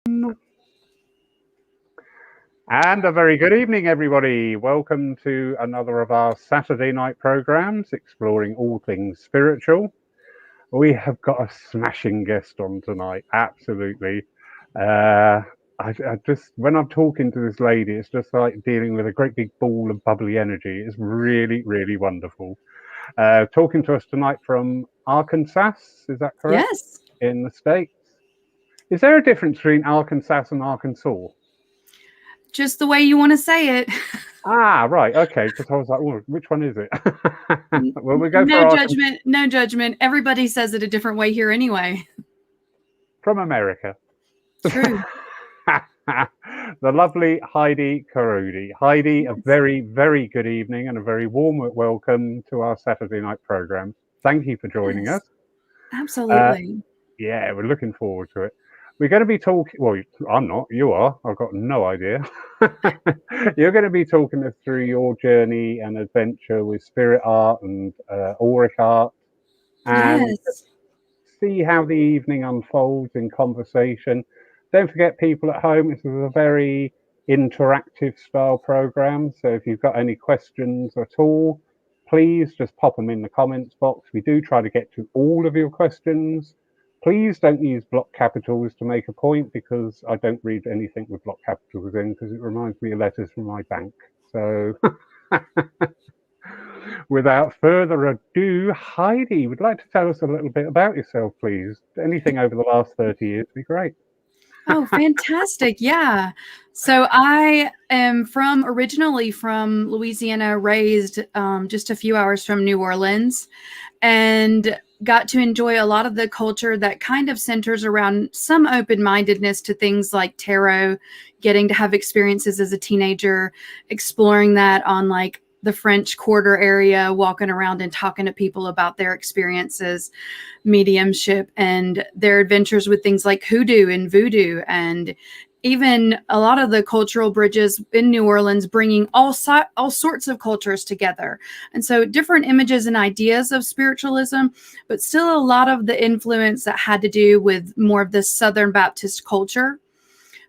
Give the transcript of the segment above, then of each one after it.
And a very good evening, everybody. Welcome to another of our Saturday night programs exploring all things spiritual. We have got a smashing guest on tonight, absolutely. I just, when I'm talking to this lady, it's just like dealing with a great big ball of bubbly energy. It's really, really wonderful. Talking to us tonight from Arkansas, is that correct? Yes. In the States. Is there a difference between Arkansas and Arkansas? Just the way you want to say it. Ah, right. Okay. Because I was like, oh, which one is it? Well, we go for No Arkansas judgment. No judgment. Everybody says it a different way here anyway. from America. True. The lovely Heidi Korrodi. Heidi, a Yes. very, very good evening and a very warm welcome to our Saturday night program. Thank you for joining us. Yes. Uh, Absolutely. yeah, we're looking forward to it. We're going to be talking, well, I'm not, you are. I've got no idea. You're going to be talking us through your journey and adventure with spirit art and auric art and Yes. see how the evening unfolds in conversation. Don't forget, people at home, this is a very interactive style program. So if you've got any questions at all, please just pop them in the comments box. We do try to get to all of your questions. Please don't use block capitals to make a point because I don't read anything with block capitals in because it reminds me of letters from my bank. So without further ado, Heidi, would like to tell us a little bit about yourself, please. Anything over the last 30 years would be great. Oh, fantastic. Yeah. So I am originally from Louisiana, raised just a few hours from New Orleans, and got to enjoy a lot of the culture that kind of centers around some open-mindedness to things like tarot, getting to have experiences as a teenager, exploring that on like the French Quarter area, walking around and talking to people about their experiences, mediumship, and their adventures with things like hoodoo and voodoo, and even a lot of the cultural bridges in New Orleans, bringing all sorts of cultures together. And so different images and ideas of spiritualism, but still a lot of the influence that had to do with more of the Southern Baptist culture.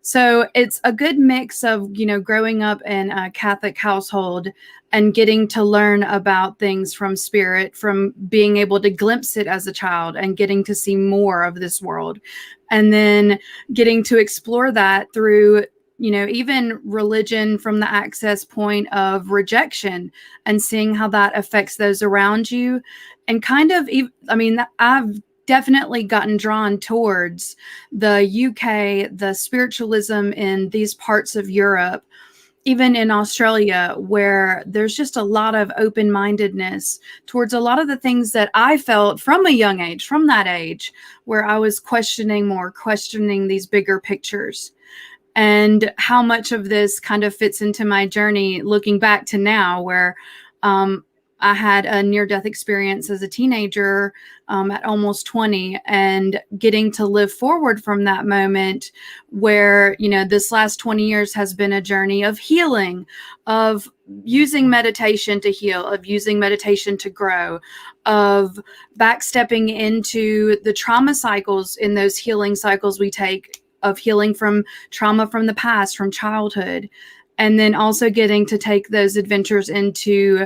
So it's a good mix of, growing up in a Catholic household and getting to learn about things from spirit, from being able to glimpse it as a child and getting to see more of this world. And then getting to explore that through, even religion from the access point of rejection and seeing how that affects those around you. And kind of, I've definitely gotten drawn towards the UK, the spiritualism in these parts of Europe, even in Australia, where there's just a lot of open-mindedness towards a lot of the things that I felt from a young age, from that age, where I was questioning these bigger pictures. And how much of this kind of fits into my journey looking back to now, where I had a near-death experience as a teenager at almost 20, and getting to live forward from that moment where, this last 20 years has been a journey of healing, of using meditation to heal, of using meditation to grow, of backstepping into the trauma cycles in those healing cycles we take, of healing from trauma from the past, from childhood, and then also getting to take those adventures into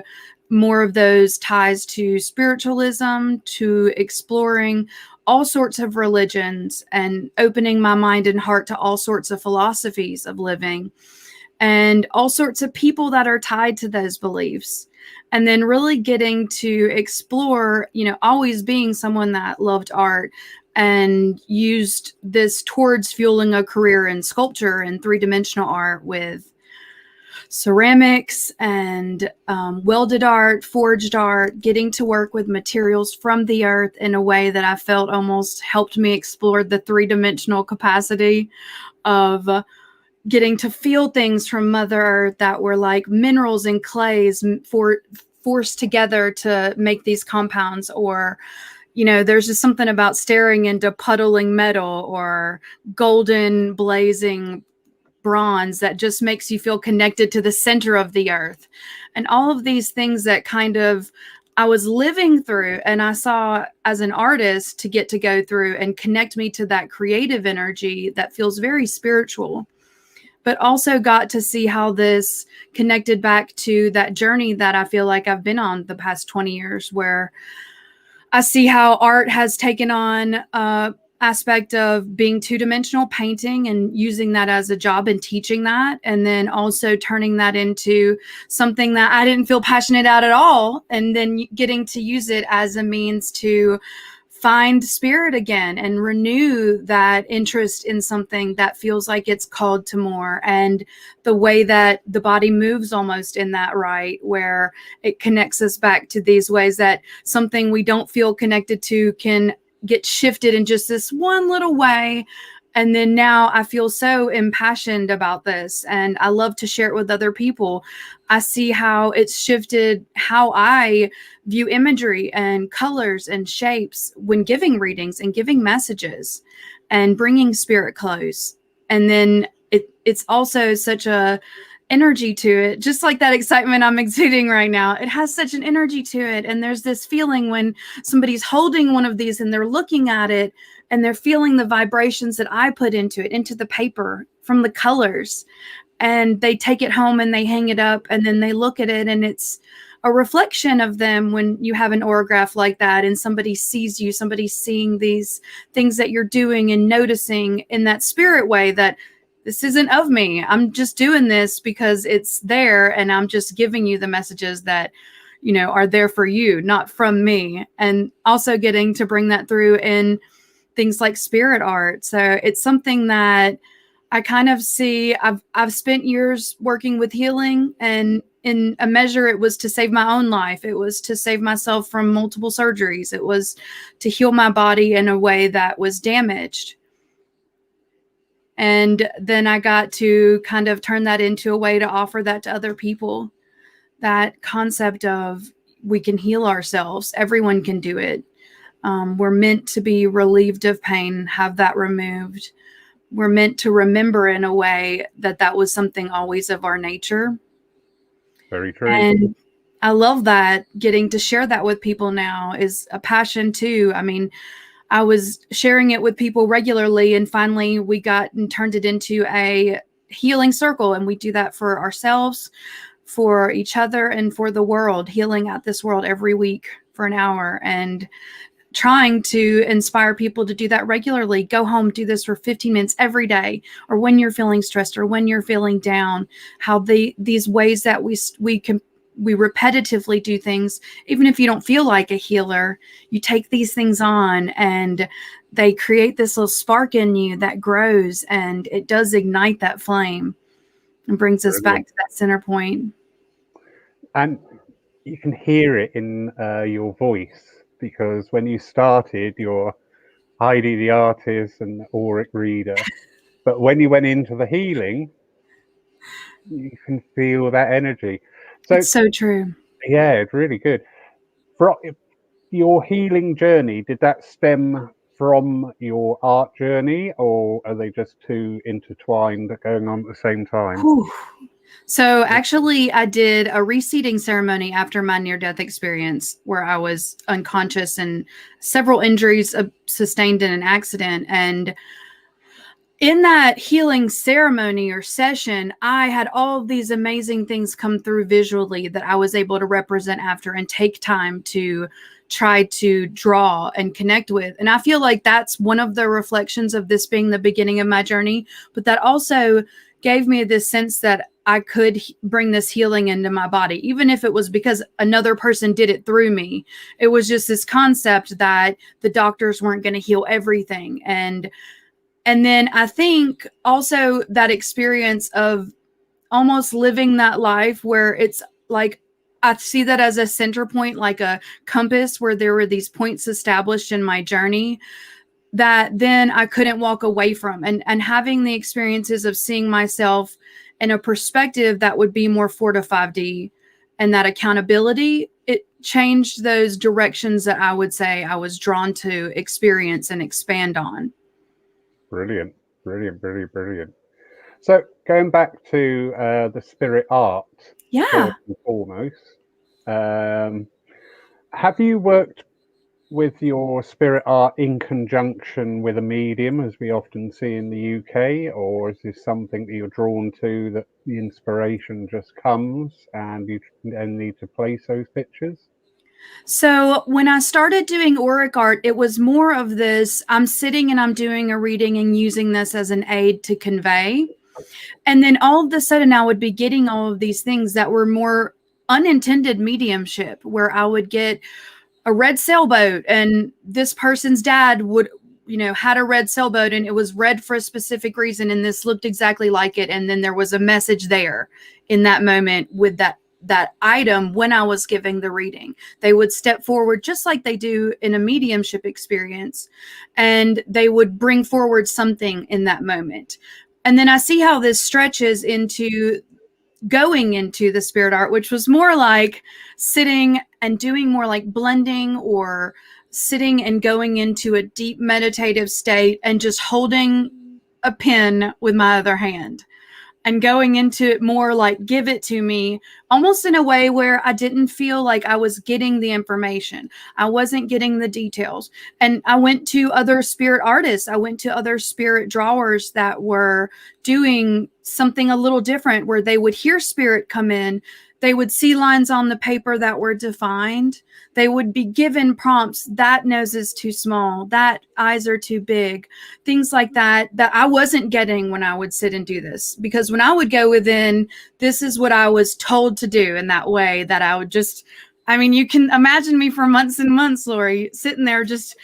more of those ties to spiritualism, to exploring all sorts of religions and opening my mind and heart to all sorts of philosophies of living and all sorts of people that are tied to those beliefs. And then really getting to explore, always being someone that loved art and used this towards fueling a career in sculpture and three-dimensional art with ceramics and welded art, forged art, getting to work with materials from the earth in a way that I felt almost helped me explore the three-dimensional capacity of getting to feel things from Mother Earth that were like minerals and clays forced together to make these compounds. Or there's just something about staring into puddling metal or golden blazing bronze that just makes you feel connected to the center of the earth. And all of these things that kind of I was living through, and I saw as an artist to get to go through and connect me to that creative energy that feels very spiritual, but also got to see how this connected back to that journey that I feel like I've been on the past 20 years, where I see how art has taken on aspect of being two-dimensional painting and using that as a job and teaching that, and then also turning that into something that I didn't feel passionate at all, and then getting to use it as a means to find spirit again and renew that interest in something that feels like it's called to more, and the way that the body moves almost in that right, where it connects us back to these ways that something we don't feel connected to can get shifted in just this one little way. And then now I feel so impassioned about this, and I love to share it with other people. I see how it's shifted how I view imagery and colors and shapes when giving readings and giving messages and bringing spirit close. And then it's also such a energy to it, just like that excitement I'm exuding right now. It has such an energy to it. And there's this feeling when somebody's holding one of these and they're looking at it and they're feeling the vibrations that I put into it, into the paper from the colors. And they take it home and they hang it up, and then they look at it, and it's a reflection of them when you have an aurograph like that and somebody sees you, somebody's seeing these things that you're doing and noticing in that spirit way that this isn't of me. I'm just doing this because it's there, and I'm just giving you the messages that, you know, are there for you, not from me. And also getting to bring that through in things like spirit art. So it's something that I kind of see. I've spent years working with healing, and in a measure it was to save my own life. It was to save myself from multiple surgeries. It was to heal my body in a way that was damaged. And then I got to kind of turn that into a way to offer that to other people. That concept of we can heal ourselves. Everyone can do it. We're meant to be relieved of pain, have that removed. We're meant to remember in a way that that was something always of our nature. Very true. And I love that. Getting to share that with people now is a passion too. I mean, I was sharing it with people regularly, and finally we got and turned it into a healing circle. And we do that for ourselves, for each other, and for the world, healing at this world every week for an hour, and trying to inspire people to do that regularly. Go home, do this for 15 minutes every day, or when you're feeling stressed or when you're feeling down, how these ways that we repetitively do things, even if you don't feel like a healer, you take these things on and they create this little spark in you that grows, and it does ignite that flame and brings us back to that center point. And you can hear it in your voice, because when you started, you're Heidi the artist and the Auric reader. But when you went into the healing, you can feel that energy. So it's so true. Yeah, it's really good. For your healing journey, did that stem from your art journey, or are they just two intertwined going on at the same time? Whew. So actually, I did a reseeding ceremony after my near-death experience, where I was unconscious and several injuries sustained in an accident. And in that healing ceremony or session, I had all of these amazing things come through visually that I was able to represent after and take time to try to draw and connect with. And I feel like that's one of the reflections of this being the beginning of my journey. But that also gave me this sense that I could bring this healing into my body, even if it was because another person did it through me. It was just this concept that the doctors weren't going to heal everything. And then I think also that experience of almost living that life where it's like, I see that as a center point, like a compass, where there were these points established in my journey that then I couldn't walk away from. And having the experiences of seeing myself in a perspective that would be more 4 to 5D, and that accountability, it changed those directions that I would say I was drawn to experience and expand on. Brilliant. So going back to the spirit art, Yeah. first and foremost, Have you worked with your spirit art in conjunction with a medium, as we often see in the UK, or is this something that you're drawn to, that the inspiration just comes and you then need to place those pictures? So when I started doing auric art, it was more of this, I'm sitting and I'm doing a reading and using this as an aid to convey. And then all of a sudden I would be getting all of these things that were more unintended mediumship, where I would get a red sailboat and this person's dad would, had a red sailboat and it was red for a specific reason. And this looked exactly like it. And then there was a message there in that moment with that item. When I was giving the reading, they would step forward just like they do in a mediumship experience, and they would bring forward something in that moment. And then I see how this stretches into going into the spirit art, which was more like sitting and doing more like blending, or sitting and going into a deep meditative state and just holding a pen with my other hand and going into it more like give it to me, almost in a way where I didn't feel like I was getting the information. I wasn't getting the details. And I went to other spirit artists. I went to other spirit drawers that were doing something a little different, where they would hear spirit come in. They would see lines on the paper that were defined. They would be given prompts. That nose is too small. That eyes are too big. Things like that I wasn't getting when I would sit and do this. Because when I would go within, this is what I was told to do in that way, that I would just, you can imagine me for months and months, Lori, sitting there just,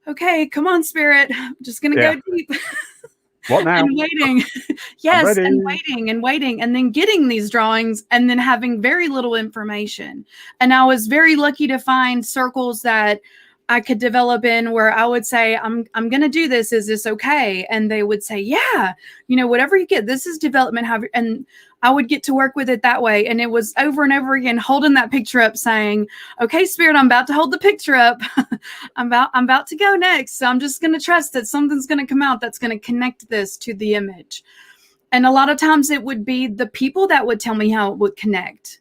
okay, come on, spirit. I'm just going to go deep. What now? And waiting. Yes, and waiting, and then getting these drawings and then having very little information. And I was very lucky to find circles that I could develop in, where I would say, I'm going to do this. Is this okay? And they would say, yeah, whatever you get, this is development. And I would get to work with it that way. And it was over and over again, holding that picture up saying, okay, spirit, I'm about to hold the picture up. I'm about to go next. So I'm just going to trust that something's going to come out that's going to connect this to the image. And a lot of times it would be the people that would tell me how it would connect.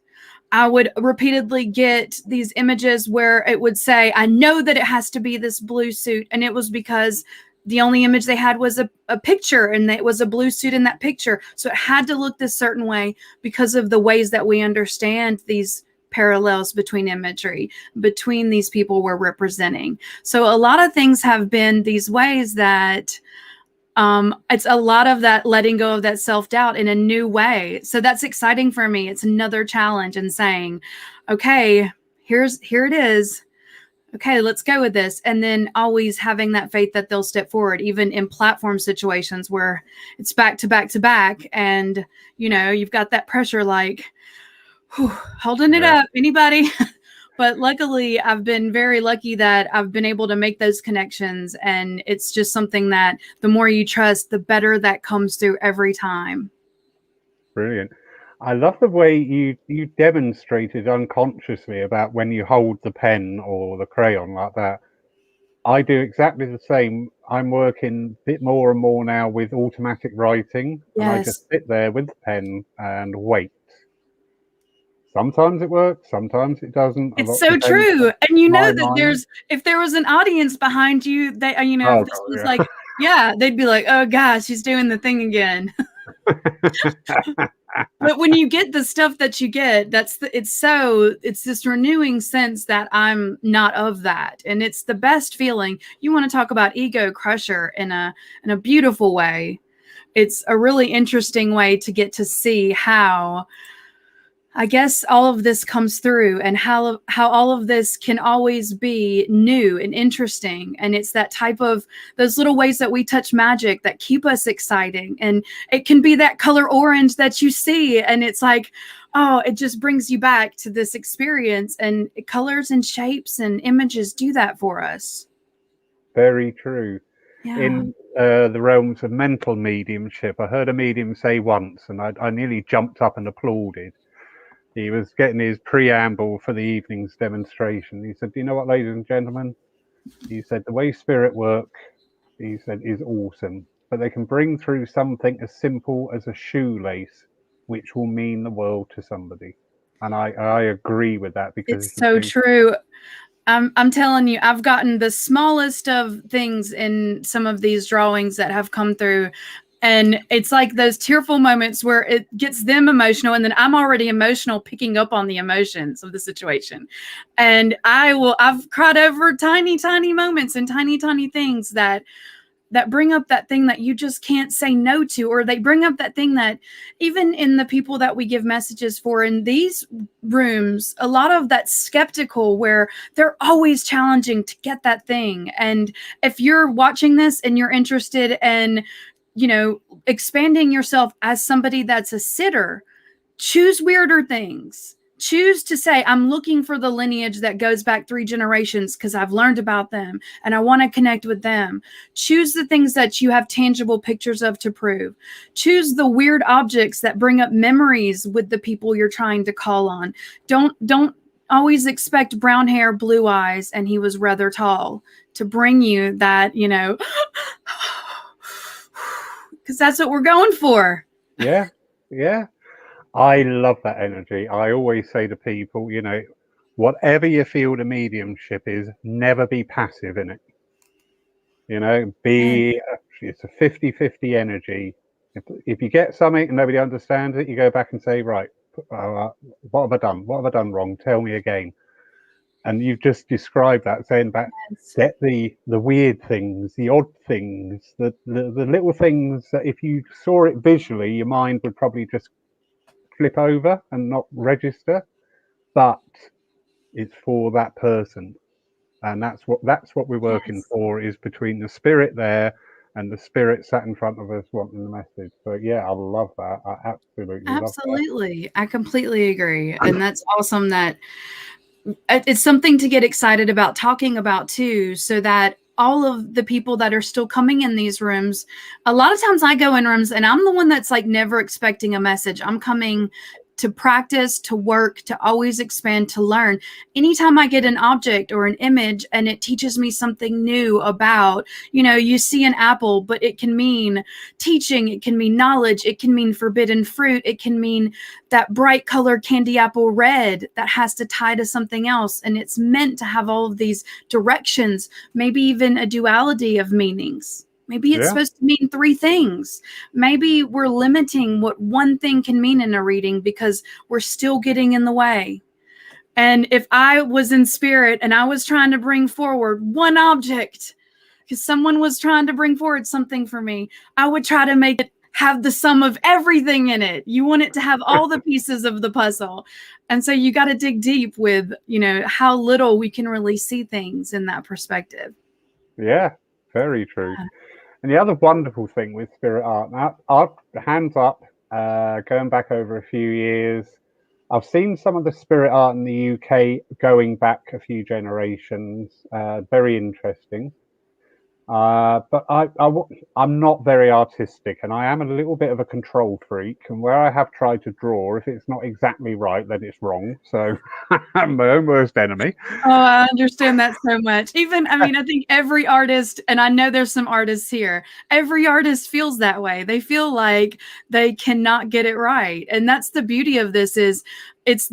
I would repeatedly get these images where it would say, I know that it has to be this blue suit. And it was because the only image they had was a picture, and it was a blue suit in that picture. So it had to look this certain way because of the ways that we understand these parallels between imagery, between these people we're representing. So a lot of things have been these ways that it's a lot of that letting go of that self-doubt in a new way. So that's exciting for me. It's another challenge in saying, okay, here it is. Okay, let's go with this. And then always having that faith that they'll step forward, even in platform situations where it's back to back to back. And, you've got that pressure, like, holding it up. Anybody? But luckily, I've been very lucky that I've been able to make those connections. And it's just something that the more you trust, the better that comes through every time. Brilliant. I love the way you demonstrated unconsciously about when you hold the pen or the crayon like that. I do exactly the same. I'm working a bit more and more now with automatic writing, and I just sit there with the pen and wait. Sometimes it works, sometimes it doesn't. It's so true. And that if there was an audience behind you, they, if this was like, they'd be like, oh gosh, she's doing the thing again. But when you get the stuff that you get, it's this renewing sense that I'm not of that. And it's the best feeling. You want to talk about ego crusher in a beautiful way. It's a really interesting way to get to see how, I guess, all of this comes through, and how all of this can always be new and interesting. And it's that type of those little ways that we touch magic that keep us exciting. And it can be that color orange that you see, and it's like, oh, it just brings you back to this experience. And colors and shapes and images do that for us. Very true. Yeah. In the realms of mental mediumship, I heard a medium say once, and I nearly jumped up and applauded. He was getting his preamble for the evening's demonstration. He said, do you know what, ladies and gentlemen? He said, the way spirit work, he said, is awesome. But they can bring through something as simple as a shoelace, which will mean the world to somebody. And I agree with that, because It's if you so think, true. I'm telling you, I've gotten the smallest of things in some of these drawings that have come through. And it's like those tearful moments where it gets them emotional. And then I'm already emotional, picking up on the emotions of the situation. And I've cried over tiny, tiny moments and tiny, tiny things that bring up that thing that you just can't say no to, or they bring up that thing that even in the people that we give messages for in these rooms, a lot of that skeptical where they're always challenging to get that thing. And if you're watching this and you're interested in, expanding yourself as somebody that's a sitter, choose weirder things. Choose to say, I'm looking for the lineage that goes back 3 generations because I've learned about them and I want to connect with them. Choose the things that you have tangible pictures of to prove. Choose the weird objects that bring up memories with the people you're trying to call on. Don't always expect brown hair, blue eyes, and he was rather tall to bring you that, because that's what we're going for. yeah, yeah. I love that energy. I always say to people, whatever your field of mediumship is, never be passive in it. It's a 50-50 energy. If you get something and nobody understands it, you go back and say, right, what have I done? What have I done wrong? Tell me again. And you've just described that, saying back, get the weird things, the odd things, the little things that if you saw it visually, your mind would probably just flip over and not register, but it's for that person. And that's what we're working for, is between the spirit there and the spirit sat in front of us wanting the message. So yeah, I love that. I absolutely love that. Absolutely. I completely agree. And that's awesome that it's something to get excited about talking about too, so that all of the people that are still coming in these rooms, a lot of times I go in rooms and I'm the one that's like never expecting a message. I'm coming to practice, to work, to always expand, to learn. Anytime I get an object or an image and it teaches me something new about, you see an apple, but it can mean teaching, it can mean knowledge, it can mean forbidden fruit, it can mean that bright colored candy apple red that has to tie to something else. And it's meant to have all of these directions, maybe even a duality of meanings. Maybe it's supposed to mean 3 things. Maybe we're limiting what one thing can mean in a reading because we're still getting in the way. And if I was in spirit and I was trying to bring forward one object, because someone was trying to bring forward something for me, I would try to make it have the sum of everything in it. You want it to have all the pieces of the puzzle. And so you got to dig deep with, how little we can really see things in that perspective. Yeah, very true. And the other wonderful thing with spirit art, now, hands up, going back over a few years, I've seen some of the spirit art in the UK going back a few generations. Very interesting. But I'm not very artistic, and I am a little bit of a control freak. And where I have tried to draw, if it's not exactly right, then it's wrong. So I'm my own worst enemy. Oh, I understand that so much. I think every artist, and I know there's some artists here, every artist feels that way. They feel like they cannot get it right. And that's the beauty of this is it's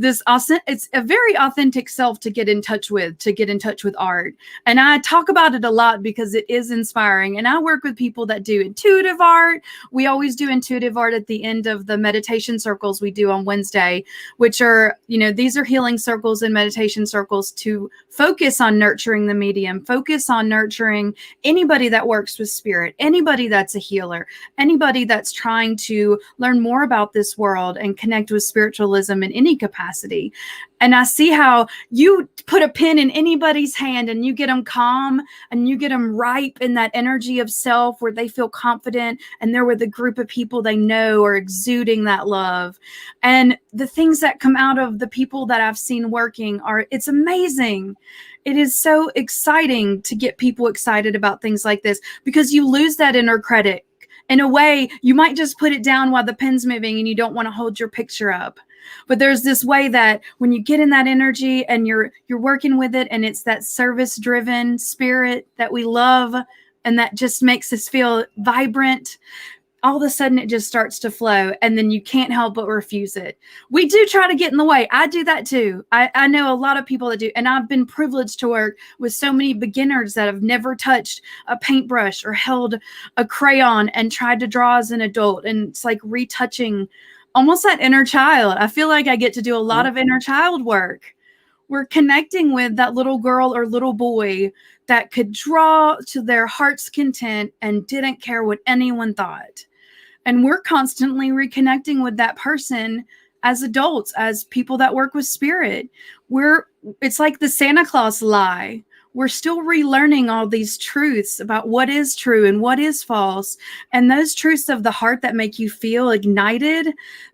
a very authentic self to get in touch with art. And I talk about it a lot because it is inspiring. And I work with people that do intuitive art. We always do intuitive art at the end of the meditation circles we do on Wednesday, which are, these are healing circles and meditation circles to focus on nurturing the medium, focus on nurturing anybody that works with spirit, anybody that's a healer, anybody that's trying to learn more about this world and connect with spiritualism in any capacity. And I see how you put a pen in anybody's hand and you get them calm and you get them ripe in that energy of self where they feel confident and they're with a group of people they know are exuding that love. And the things that come out of the people that I've seen working it's amazing. It is so exciting to get people excited about things like this because you lose that inner critic. In a way, you might just put it down while the pen's moving and you don't want to hold your picture up. But there's this way that when you get in that energy and you're working with it, and it's that service-driven spirit that we love and that just makes us feel vibrant. all of a sudden it just starts to flow, and then you can't help but refuse it. We do try to get in the way. I do that too. I know a lot of people that do, and I've been privileged to work with so many beginners that have never touched a paintbrush or held a crayon and tried to draw as an adult, and it's like retouching almost that inner child. I feel like I get to do a lot of inner child work. We're connecting with that little girl or little boy that could draw to their heart's content and didn't care what anyone thought. And we're constantly reconnecting with that person as adults, as people that work with spirit. It's like the Santa Claus lie. We're still relearning all these truths about what is true and what is false. And those truths of the heart that make you feel ignited,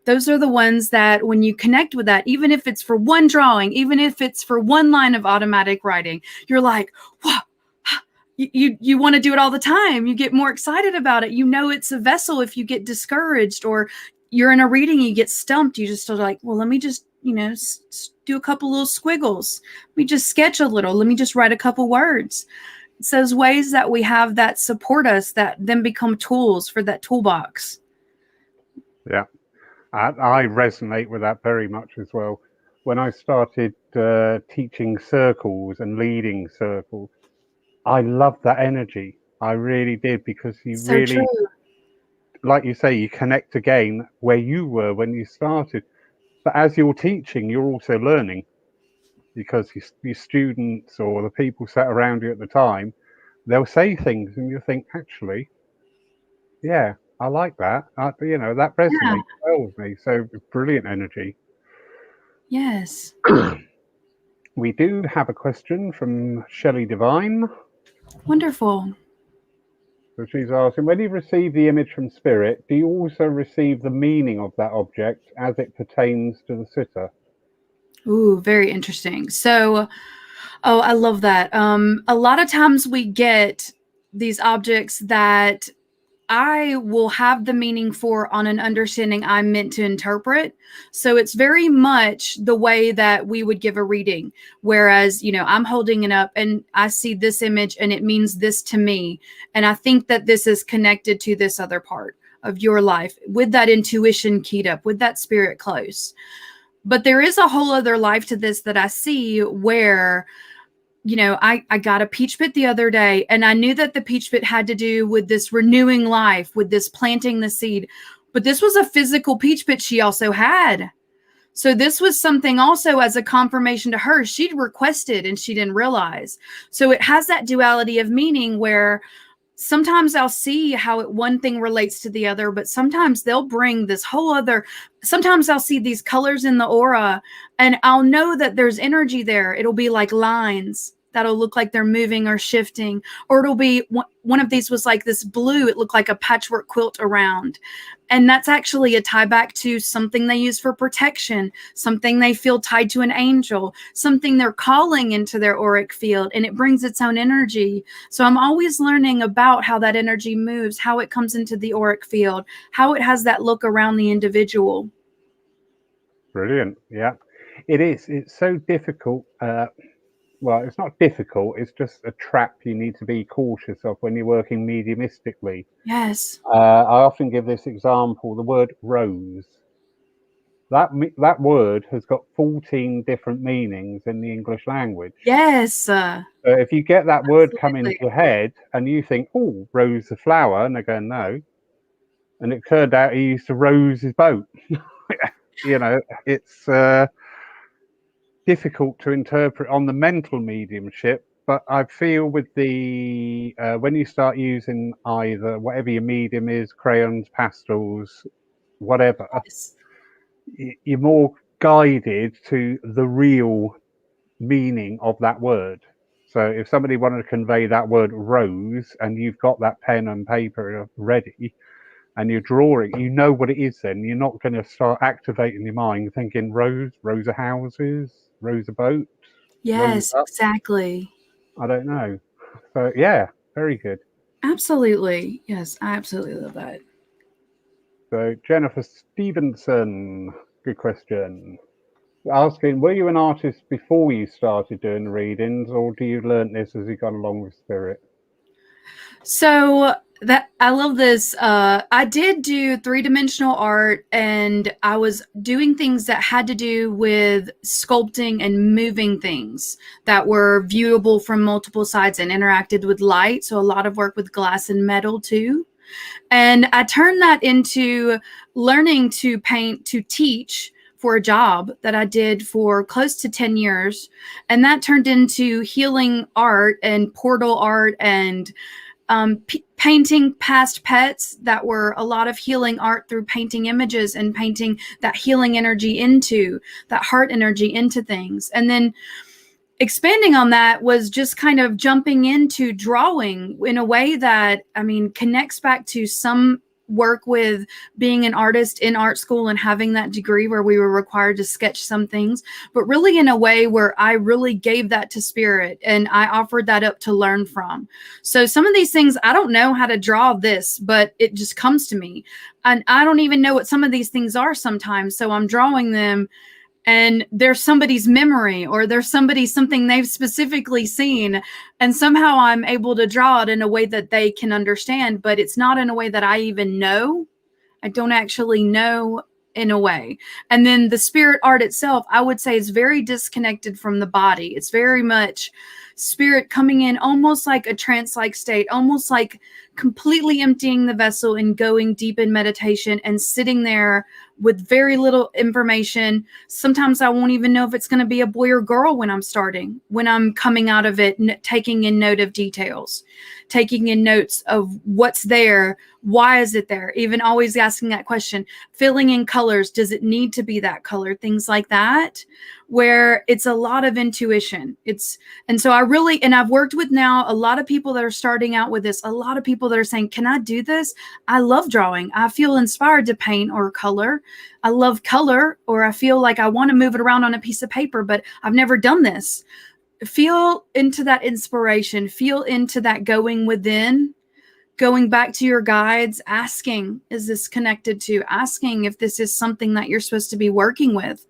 those are the ones that when you connect with that, even if it's for one drawing, even if it's for one line of automatic writing, you're like, wow. You want to do it all the time. You get more excited about it. You know, it's a vessel. If you get discouraged or you're in a reading, you get stumped. You just are like, well, let me just, do a couple little squiggles. Let me just sketch a little. Let me just write a couple words. It's those ways that we have that support us that then become tools for that toolbox. Yeah, I resonate with that very much as well. When I started teaching circles and leading circles, I loved that energy. I really did, because you So really, true. like you say, you connect again where you were when you started. But as you're teaching, you're also learning, because your students or the people sat around you at the time, they'll say things and you think, actually, yeah, I like that. That resonates well with me. So brilliant energy. Yes. We do have a question from Shelley Divine. Wonderful. So she's asking, when you receive the image from spirit, do you also receive the meaning of that object as it pertains to the sitter? Ooh, very interesting. So, I love that. A lot of times we get these objects that I will have the meaning for on an understanding I'm meant to interpret. So it's very much the way that we would give a reading. Whereas, I'm holding it up and I see this image and it means this to me. And I think that this is connected to this other part of your life with that intuition keyed up, with that spirit close. But there is a whole other life to this that I see where I got a peach pit the other day, and I knew that the peach pit had to do with this renewing life, with this planting the seed. But this was a physical peach pit she also had. So this was something also as a confirmation to her. She'd requested and she didn't realize. So it has that duality of meaning where sometimes I'll see how one thing relates to the other, but sometimes they'll bring this whole other, sometimes I'll see these colors in the aura and I'll know that there's energy there. It'll be like lines that'll look like they're moving or shifting, or it'll be one of these was like this blue. It looked like a patchwork quilt around. And that's actually a tie back to something they use for protection, something they feel tied to an angel, something they're calling into their auric field, and it brings its own energy. So I'm always learning about how that energy moves, how it comes into the auric field, how it has that look around the individual. Brilliant. Yeah, it is. It's so difficult. Well, it's not difficult. It's just a trap you need to be cautious of when you're working mediumistically. Yes. I often give this example, the word rose. That word has got 14 different meanings in the English language. Yes. So if you get that word come Absolutely. into your head and you think, oh, rose the flower, and they go, no. And it turned out he used to rose his boat. It's difficult to interpret on the mental mediumship, but I feel with the when you start using either whatever your medium is, crayons, pastels, whatever, Yes. you're more guided to the real meaning of that word. So if somebody wanted to convey that word rose and you've got that pen and paper ready and you're drawing, you know what it is then. You're not going to start activating your mind thinking rose, rows of houses, rows of boats, rows Yes, up. exactly. I don't know. So yeah, very good. Absolutely. Yes, I absolutely love that. So Jennifer Stevenson, good question. Asking, were you an artist before you started doing readings, or do you learn this as you got along with spirit? So That I love this. I did do three-dimensional art, and I was doing things that had to do with sculpting and moving things that were viewable from multiple sides and interacted with light. So a lot of work with glass and metal too. And I turned that into learning to paint to teach for a job that I did for close to 10 years. And that turned into healing art and portal art and painting past pets that were a lot of healing art through painting images and painting that healing energy into that heart energy into things. And then expanding on that was just kind of jumping into drawing in a way that, I mean, connects back to some work with being an artist in art school and having that degree where we were required to sketch some things, but really in a way where I really gave that to spirit and I offered that up to learn from. So some of these things, I don't know how to draw this, but it just comes to me. And I don't even know what some of these things are sometimes. So I'm drawing them and there's somebody's memory or there's something they've specifically seen, and somehow I'm able to draw it in a way that they can understand, but it's not in a way that I even know. I don't actually know in a way. And then the spirit art itself, I would say, is very disconnected from the body. It's very much spirit coming in almost like a trance-like state, almost like completely emptying the vessel and going deep in meditation and sitting there with very little information. Sometimes I won't even know if it's going to be a boy or girl when I'm starting, when I'm coming out of it, taking in note of details, taking in notes of what's there. Why is it there? Even always asking that question, filling in colors. Does it need to be that color? Things like that, where it's a lot of intuition. And so I've worked with now a lot of people that are starting out with this, a lot of people that are saying, can I do this? I love drawing. I feel inspired to paint or color. I love color, or I feel like I want to move it around on a piece of paper, but I've never done this. Feel into that inspiration, feel into that going within, going back to your guides, asking, is this connected to, asking if this is something that you're supposed to be working with?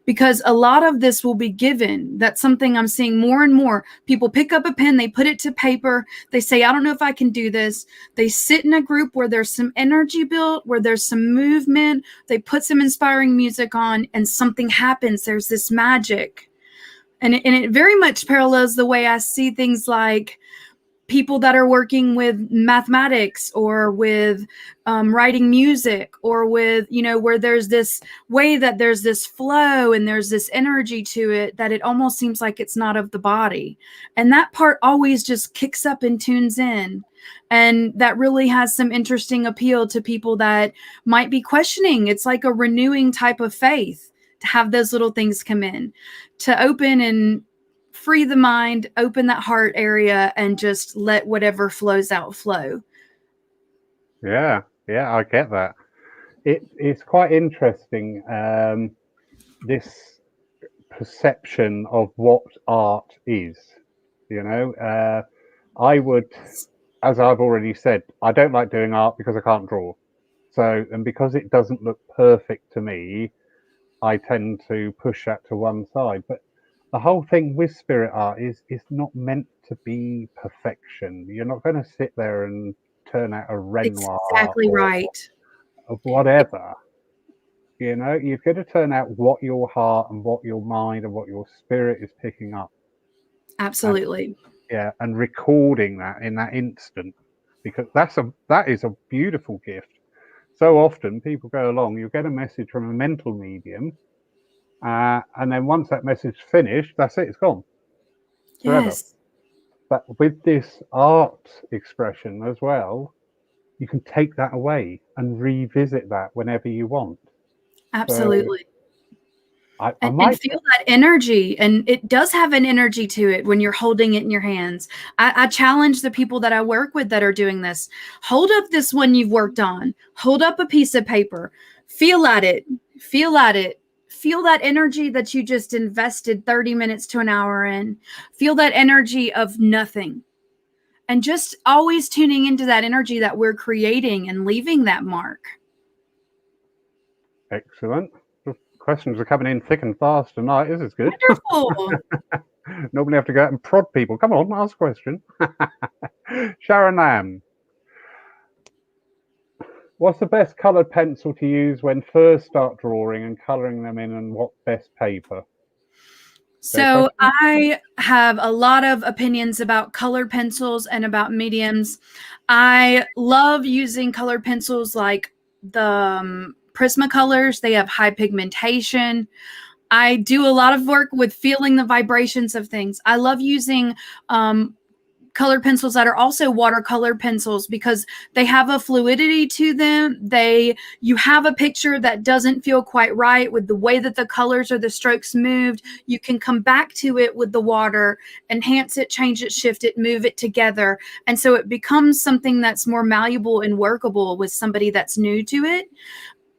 Because a lot of this will be given. That's something I'm seeing more and more. People pick up a pen, they put it to paper, they say, I don't know if I can do this. They sit in a group where there's some energy built, where there's some movement, they put some inspiring music on, and something happens. There's this magic. And it very much parallels the way I see things like people that are working with mathematics or with writing music, or with, where there's this way that there's this flow and there's this energy to it that it almost seems like it's not of the body. And that part always just kicks up and tunes in. And that really has some interesting appeal to people that might be questioning. It's like a renewing type of faith to have those little things come in, to open and free the mind, open that heart area, and just let whatever flows out flow. Yeah, I get that. It's quite interesting, this perception of what art is. I would, as I've already said, I don't like doing art because I can't draw. So, and because it doesn't look perfect to me, I tend to push that to one side. But the whole thing with spirit art is not meant to be perfection. You're not going to sit there and turn out a Renoir exactly right. Of whatever. You're going to turn out what your heart and what your mind and what your spirit is picking up. Absolutely. And recording that in that instant, because that is a beautiful gift. So often people go along, you get a message from a mental medium, and then once that message is finished, that's it, it's gone. Forever. Yes. But with this art expression as well, you can take that away and revisit that whenever you want. Absolutely. So I and might feel that energy, and it does have an energy to it when you're holding it in your hands. I challenge the people that I work with that are doing this. Hold up this one you've worked on. Hold up a piece of paper. Feel at it. Feel at it. Feel that energy that you just invested 30 minutes to an hour in. Feel that energy of nothing. And just always tuning into that energy that we're creating and leaving that mark. Excellent. The questions are coming in thick and fast tonight. This is good. Wonderful. Normally have to go out and prod people. Come on, ask a question. Sharon Lamb, What's the best coloured pencil to use when first start drawing and colouring them in, and what best paper? Fair So question. I have a lot of opinions about colored pencils and about mediums. I love using colored pencils like the Prismacolors. They have high pigmentation. I do a lot of work with feeling the vibrations of things. I love using colored pencils that are also watercolor pencils because they have a fluidity to them. You have a picture that doesn't feel quite right with the way that the colors or the strokes moved. You can come back to it with the water, enhance it, change it, shift it, move it together. And so it becomes something that's more malleable and workable with somebody that's new to it.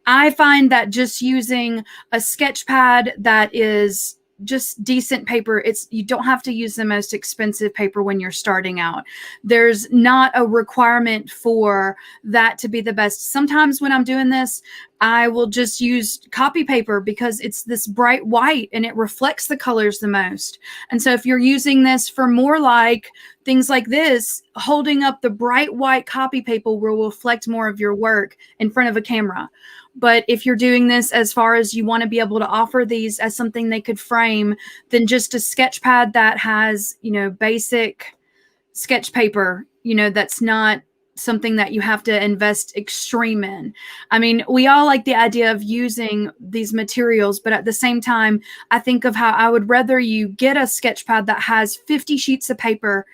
I find that just using a sketch pad that is just decent paper, you don't have to use the most expensive paper when you're starting out. There's not a requirement for that to be the best. Sometimes when I'm doing this, I will just use copy paper because it's this bright white and it reflects the colors the most. And so if you're using this for more like things like this, holding up the bright white copy paper will reflect more of your work in front of a camera. But if you're doing this as far as you want to be able to offer these as something they could frame, then just a sketch pad that has, basic sketch paper, that's not something that you have to invest extreme in. I mean, we all like the idea of using these materials, but at the same time, I think of how I would rather you get a sketch pad that has 50 sheets of paper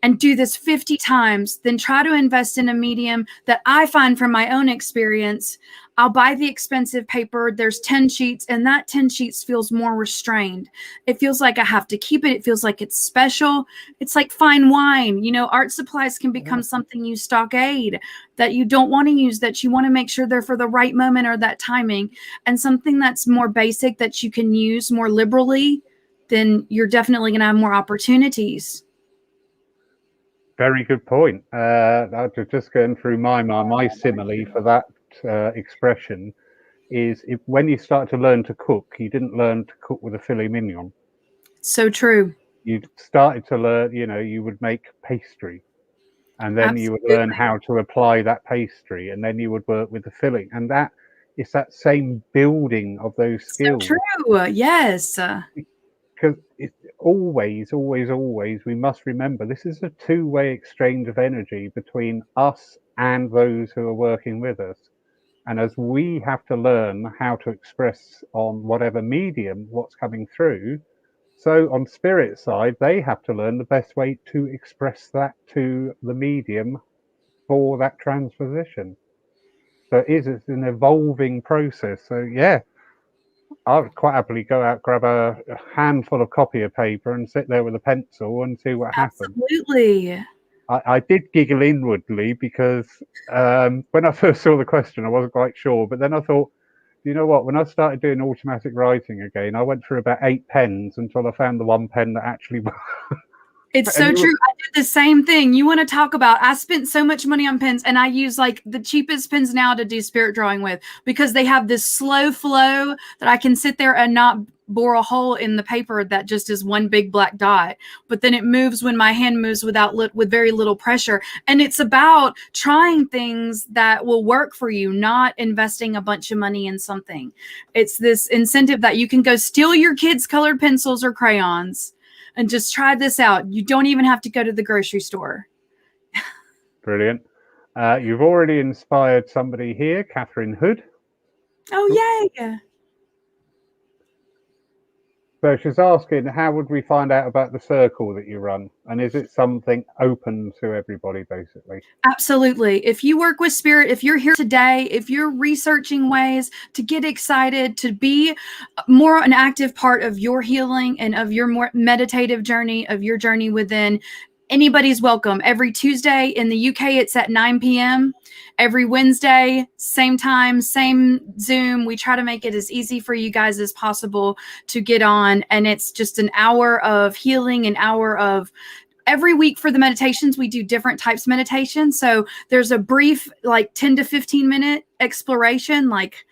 and do this 50 times than try to invest in a medium that I find from my own experience. I'll buy the expensive paper. There's 10 sheets and that 10 sheets feels more restrained. It feels like I have to keep it. It feels like it's special. It's like fine wine. Art supplies can become something you stockade that you don't want to use, that you want to make sure they're for the right moment or that timing. And something that's more basic that you can use more liberally, then you're definitely going to have more opportunities. Very good point. Just going through my mind, my simile for that expression is when you start to learn to cook, you didn't learn to cook with a filet mignon. So true. You started to learn, you would make pastry, and then you would learn how to apply that pastry, and then you would work with the filling. And that is that same building of those skills. So true. Yes. Because it's always, we must remember this is a two-way exchange of energy between us and those who are working with us. And as we have to learn how to express on whatever medium what's coming through, so on spirit side, they have to learn the best way to express that to the medium for that transposition. So it's an evolving process. So yeah, I would quite happily go out, grab a handful of copy of paper and sit there with a pencil and see what happens. Absolutely. I did giggle inwardly because when I first saw the question, I wasn't quite sure. But then I thought, you know what? When I started doing automatic writing again, I went through about 8 pens until I found the one pen that actually worked. It's so true. I did the same thing. You want to talk about, I spent so much money on pens and I use like the cheapest pens now to do spirit drawing with because they have this slow flow that I can sit there and not bore a hole in the paper that just is one big black dot. But then it moves when my hand moves with very little pressure. And it's about trying things that will work for you, not investing a bunch of money in something. It's this incentive that you can go steal your kids' colored pencils or crayons and just try this out. You don't even have to go to the grocery store. Brilliant. You've already inspired somebody here, Catherine Hood. Oh, yay. So she's asking, how would we find out about the circle that you run? And is it something open to everybody, basically? Absolutely. If you work with spirit, if you're here today, if you're researching ways to get excited, to be more an active part of your healing and of your more meditative journey, of your journey within, anybody's welcome. Every Tuesday in the UK, it's at 9 p.m. Every Wednesday, same time, same Zoom. We try to make it as easy for you guys as possible to get on. And it's just an hour of healing, an hour of every week for the meditations. We do different types of meditation. So there's a brief, like 10 to 15 minute exploration. Like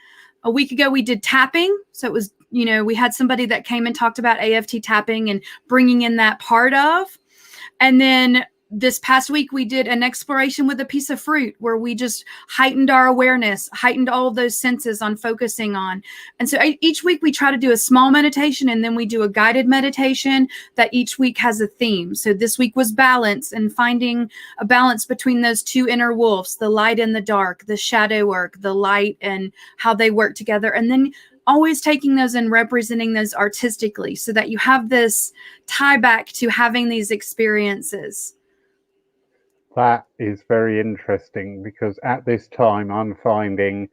a week ago, we did tapping. So it was, we had somebody that came and talked about AFT tapping and bringing in that part of. And then this past week we did an exploration with a piece of fruit where we just heightened our awareness, heightened all of those senses on focusing on. And so each week we try to do a small meditation, and then we do a guided meditation that each week has a theme. So this week was balance, and finding a balance between those two inner wolves, the light and the dark, the shadow work, the light and how they work together. And then always taking those and representing those artistically so that you have this tie back to having these experiences. That is very interesting, because at this time I'm finding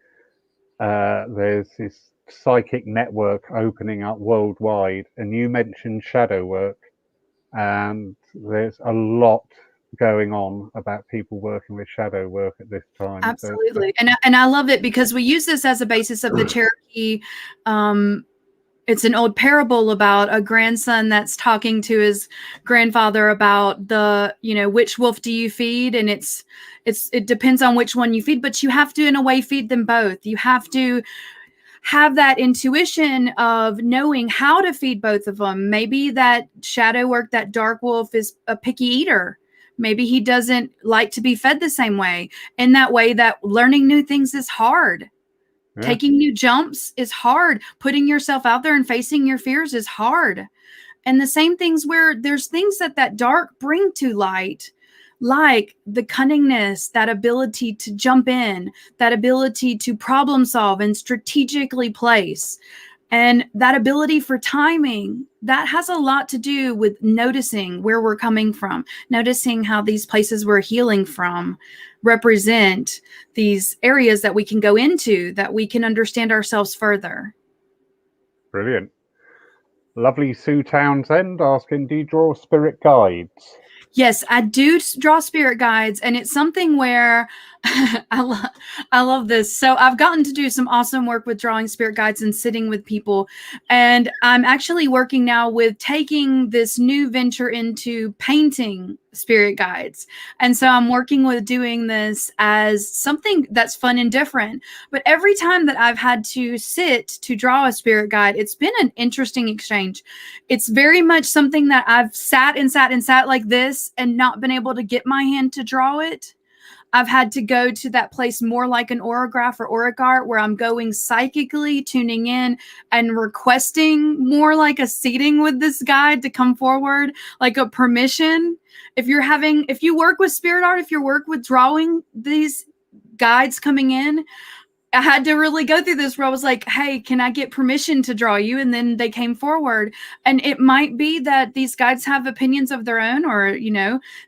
there's this psychic network opening up worldwide, and you mentioned shadow work, and there's a lot going on about people working with shadow work at this time. Absolutely. And I love it because we use this as a basis of the Cherokee. It's an old parable about a grandson that's talking to his grandfather about which wolf do you feed? And it depends on which one you feed, but you have to, in a way, feed them both. You have to have that intuition of knowing how to feed both of them. Maybe that shadow work, that dark wolf is a picky eater. Maybe he doesn't like to be fed the same way. In that way, that learning new things is hard. Yeah. Taking new jumps is hard. Putting yourself out there and facing your fears is hard. And the same things where there's things that dark bring to light, like the cunningness, that ability to jump in, that ability to problem solve and strategically place, and that ability for timing. That has a lot to do with noticing where we're coming from, noticing how these places we're healing from represent these areas that we can go into, that we can understand ourselves further. Brilliant. Lovely Sue Townsend asking, do you draw spirit guides? Yes, I do draw spirit guides, and it's something where I love this. So I've gotten to do some awesome work with drawing spirit guides and sitting with people, and I'm actually working now with taking this new venture into painting spirit guides. And so I'm working with doing this as something that's fun and different. But every time that I've had to sit to draw a spirit guide, it's been an interesting exchange. It's very much something that I've sat like this and not been able to get my hand to draw it. I've had to go to that place more like an aurograph or auric art, where I'm going psychically, tuning in and requesting more like a seating with this guide to come forward, like a permission. If you work with spirit art, if you work with drawing these guides coming in, I had to really go through this where I was like, hey, can I get permission to draw you? And then they came forward. And it might be that these guides have opinions of their own, or,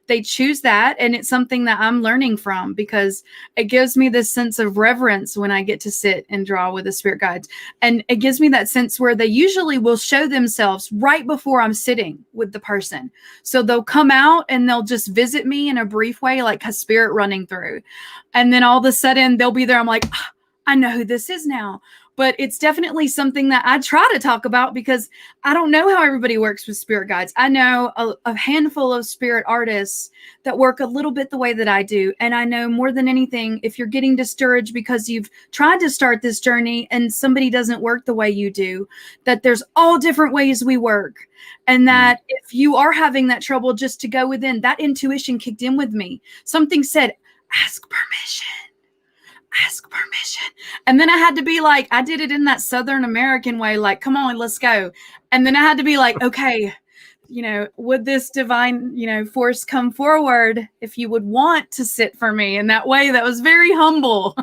they choose that. And it's something that I'm learning from, because it gives me this sense of reverence when I get to sit and draw with the spirit guides. And it gives me that sense where they usually will show themselves right before I'm sitting with the person. So they'll come out and they'll just visit me in a brief way, like a spirit running through. And then all of a sudden they'll be there. I'm like, I know who this is now. But it's definitely something that I try to talk about, because I don't know how everybody works with spirit guides. I know a handful of spirit artists that work a little bit the way that I do. And I know more than anything, if you're getting discouraged because you've tried to start this journey and somebody doesn't work the way you do, that there's all different ways we work. And that if you are having that trouble, just to go within, that intuition kicked in with me. Something said, ask permission. Ask permission. And then I had to be like, I did it in that Southern American way, like, come on, let's go. And then I had to be like, okay, would this divine, force come forward if you would want to sit for me? In that way, that was very humble.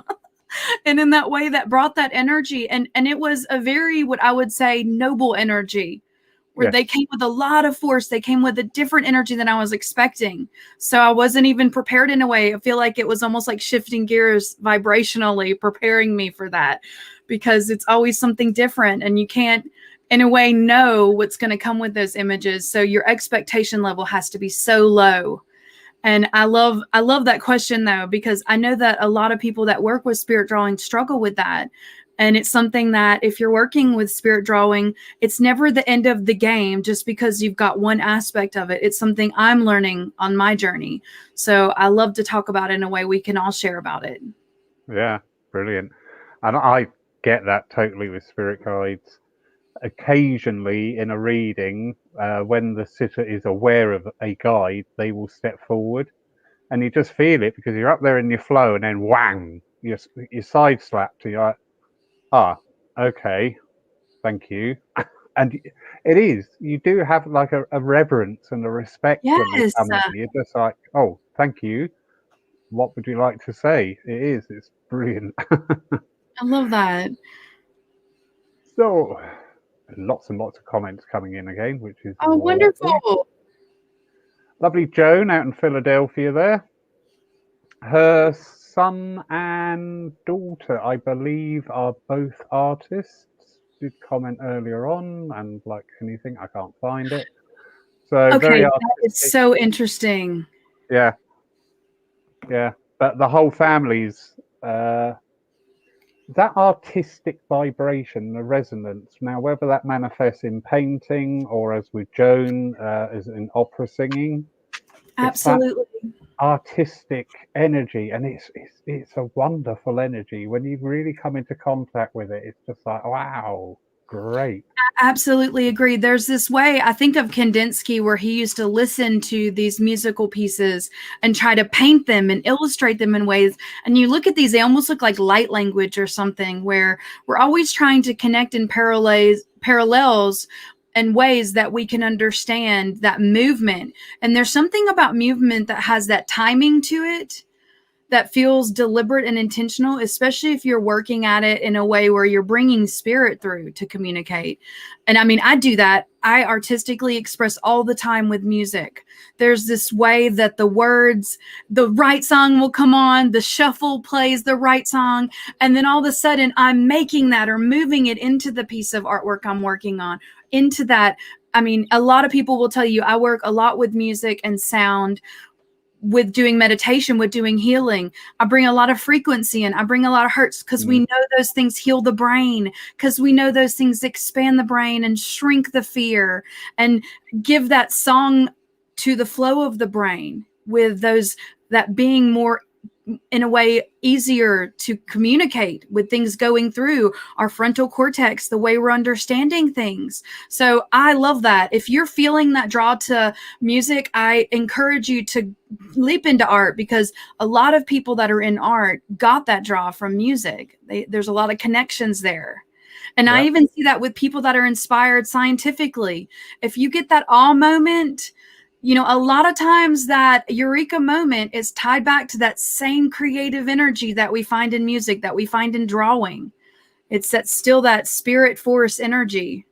And in that way, that brought that energy. And it was a very, what I would say, noble energy, where they came with a lot of force. They came with a different energy than I was expecting. So I wasn't even prepared in a way. I feel like it was almost like shifting gears vibrationally, preparing me for that, because it's always something different. And you can't, in a way, know what's going to come with those images. So your expectation level has to be so low. And I love that question, though, because I know that a lot of people that work with spirit drawing struggle with that. And it's something that if you're working with spirit drawing, it's never the end of the game just because you've got one aspect of it. It's something I'm learning on my journey. So I love to talk about it in a way we can all share about it. Yeah, brilliant. And I get that totally with spirit guides. Occasionally in a reading, when the sitter is aware of a guide, they will step forward, and you just feel it because you're up there in your flow, and then whang, you're side slapped. You're like, ah, okay, thank you. And it is, you do have like a reverence and a respect when they Yes, come in. You're just like, oh, thank you. What would you like to say? It's brilliant. I love that. So, lots and lots of comments coming in again, which is Oh, lovely. wonderful. Lovely Joan out in Philadelphia there. Her son and daughter, I believe, are both artists. Did comment earlier on, and like anything, I can't find it. So Okay, very that is artistic. so interesting. Yeah, yeah. But the whole family's that artistic vibration, the resonance. Now, whether that manifests in painting or, as with Joan, as in opera singing, it's that Absolutely. artistic energy, and it's a wonderful energy. When you really come into contact with it, it's just like, wow, great. Absolutely agree. There's this way I think of Kandinsky where he used to listen to these musical pieces and try to paint them and illustrate them in ways. And you look at these, they almost look like light language or something, where we're always trying to connect in parallels and ways that we can understand that movement. And there's something about movement that has that timing to it that feels deliberate and intentional, especially if you're working at it in a way where you're bringing spirit through to communicate. And I mean, I do that. I artistically express all the time with music. There's this way that the words, the right song will come on, the shuffle plays the right song, and then all of a sudden I'm making that or moving it into the piece of artwork I'm working on, into that. I mean, a lot of people will tell you I work a lot with music and sound, with doing meditation, with doing healing. I bring a lot of frequency in. I bring a lot of hertz because we know those things heal the brain, because we know those things expand the brain and shrink the fear and give that song to the flow of the brain, with those, that being more, in a way, easier to communicate with things going through our frontal cortex, the way we're understanding things. So I love that. If you're feeling that draw to music, I encourage you to leap into art, because a lot of people that are in art got that draw from music. There's a lot of connections there. And I even see that with people that are inspired scientifically. If you get that awe moment, you know, a lot of times that eureka moment is tied back to that same creative energy that we find in music, that we find in drawing. It's that still that spirit force energy.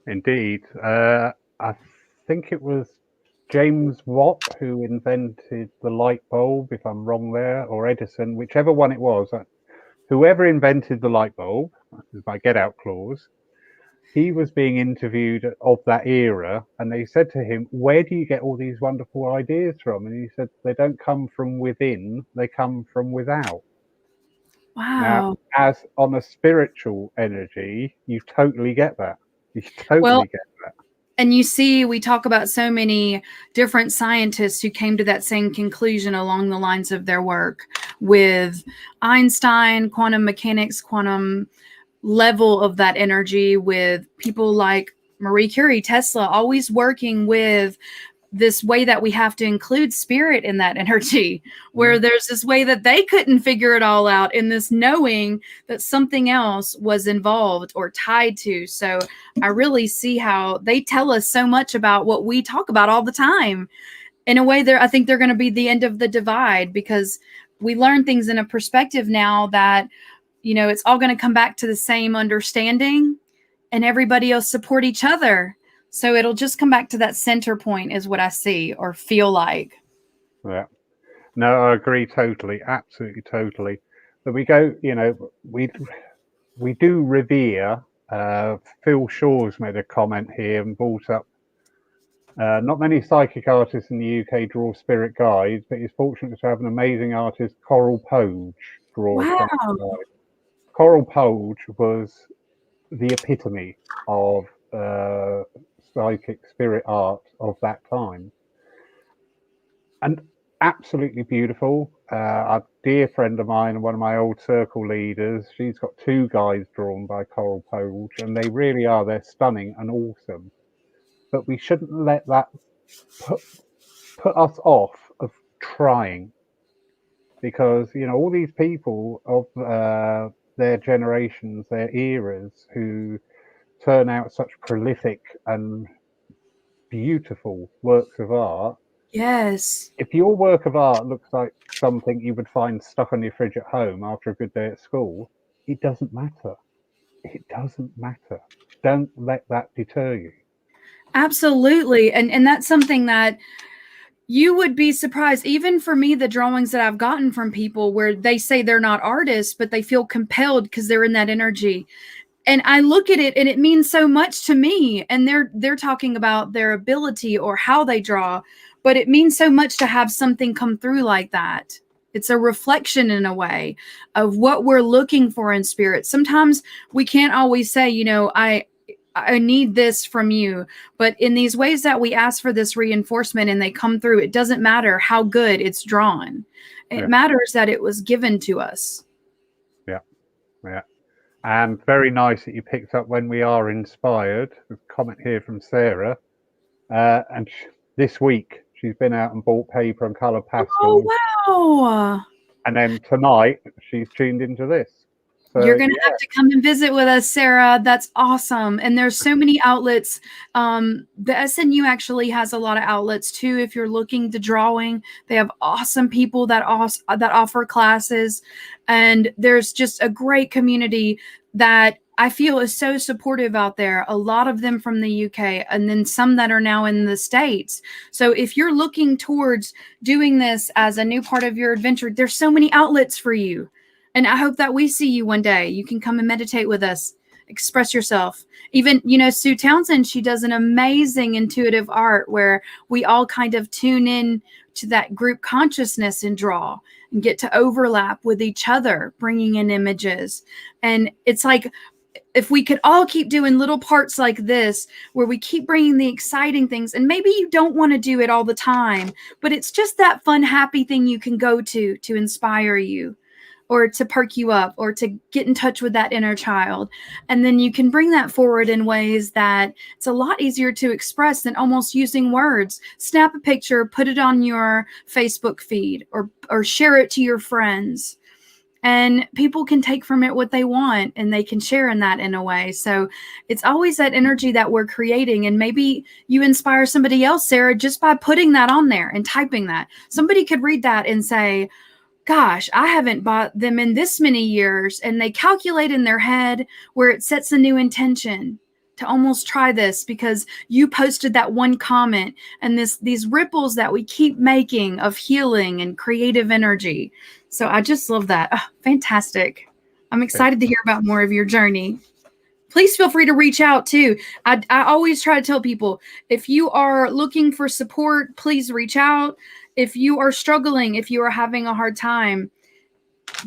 Indeed. I think it was James Watt who invented the light bulb, if I'm wrong there, or Edison, whichever one it was. Whoever invented the light bulb, this is my get out clause, he was being interviewed of that era, and they said to him, where do you get all these wonderful ideas from? And he said, they don't come from within, they come from without. Now, Wow. as on a spiritual energy, you totally get that. You totally Well, get that. and you see, we talk about so many different scientists who came to that same conclusion along the lines of their work, with Einstein, quantum mechanics, quantum level of that energy, with people like Marie Curie, Tesla, always working with this way that we have to include spirit in that energy, where there's this way that they couldn't figure it all out, in this knowing that something else was involved or tied to. So I really see how they tell us so much about what we talk about all the time. In a way, I think they're going to be the end of the divide, because we learn things in a perspective now that, you know, it's all going to come back to the same understanding, and everybody else support each other. So it'll just come back to that center point, is what I see or feel like. Yeah. No, I agree totally, absolutely, totally. But we go, you know, we do revere. Phil Shaw's made a comment here and brought up. Not many psychic artists in the UK draw spirit guides, but he's fortunate to have an amazing artist, Coral Poge, draw Wow. some guides. Coral Poge was the epitome of psychic spirit art of that time, and absolutely beautiful. A dear friend of mine and one of my old circle leaders, she's got two guides drawn by Coral Poge, and they really are, they're stunning and awesome. but we shouldn't let that put us off of trying, because all these people of their generations, their eras, who turn out such prolific and beautiful works of art. Yes. If your work of art looks like something you would find stuck on your fridge at home after a good day at school, it doesn't matter. It doesn't matter. Don't let that deter you. Absolutely. And that's something that you would be surprised, even for me, the drawings that I've gotten from people where they say they're not artists, but they feel compelled because they're in that energy. And I look at it and it means so much to me. And they're talking about their ability or how they draw, but it means so much to have something come through like that. It's a reflection in a way of what we're looking for in spirit. Sometimes we can't always say, I need this from you. But in these ways that we ask for this reinforcement and they come through, it doesn't matter how good it's drawn. It matters that it was given to us. Yeah. Yeah. And very nice that you picked up when we are inspired. There's a comment here from Sarah. And this week she's been out and bought paper and colour pastels. Oh, wow. And then tonight she's tuned into this. So, you're going to have to come and visit with us, Sarah. That's awesome. And there's so many outlets. The SNU actually has a lot of outlets too. If you're looking to drawing, they have awesome people that offer classes. And there's just a great community that I feel is so supportive out there. A lot of them from the UK, and then some that are now in the States. So if you're looking towards doing this as a new part of your adventure, there's so many outlets for you. And I hope that we see you one day. You can come and meditate with us, express yourself. Even, Sue Townsend, she does an amazing intuitive art where we all kind of tune in to that group consciousness and draw and get to overlap with each other, bringing in images. And it's like, if we could all keep doing little parts like this, where we keep bringing the exciting things, and maybe you don't want to do it all the time, but it's just that fun, happy thing you can go to inspire you, or to perk you up, or to get in touch with that inner child. And then you can bring that forward in ways that it's a lot easier to express than almost using words. Snap a picture, put it on your Facebook feed, or share it to your friends. And people can take from it what they want, and they can share in that in a way. So it's always that energy that we're creating. And maybe you inspire somebody else, Sarah, just by putting that on there and typing that. Somebody could read that and say, gosh, I haven't bought them in this many years. And they calculate in their head where it sets a new intention to almost try this because you posted that one comment, and these ripples that we keep making of healing and creative energy. So I just love that. Oh, fantastic. I'm excited to hear about more of your journey. Please feel free to reach out too. I always try to tell people, if you are looking for support, please reach out. If you are struggling, if you are having a hard time,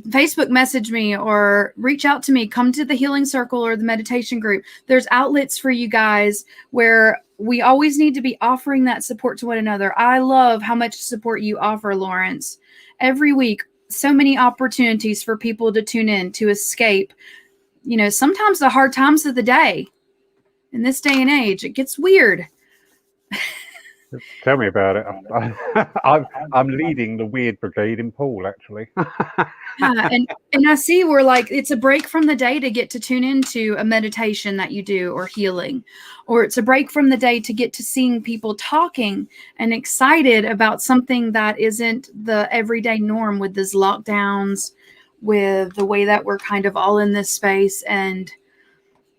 Facebook message me or reach out to me. Come to the Healing Circle or the meditation group. There's outlets for you guys where we always need to be offering that support to one another. I love how much support you offer, Lawrence. Every week, so many opportunities for people to tune in, to escape. Sometimes the hard times of the day. In this day and age, it gets weird. Tell me about it. I'm leading the Weird Brigade in Poole, actually. Yeah, and I see where it's a break from the day to get to tune into a meditation that you do, or healing, or it's a break from the day to get to seeing people talking and excited about something that isn't the everyday norm with these lockdowns, with the way that we're kind of all in this space and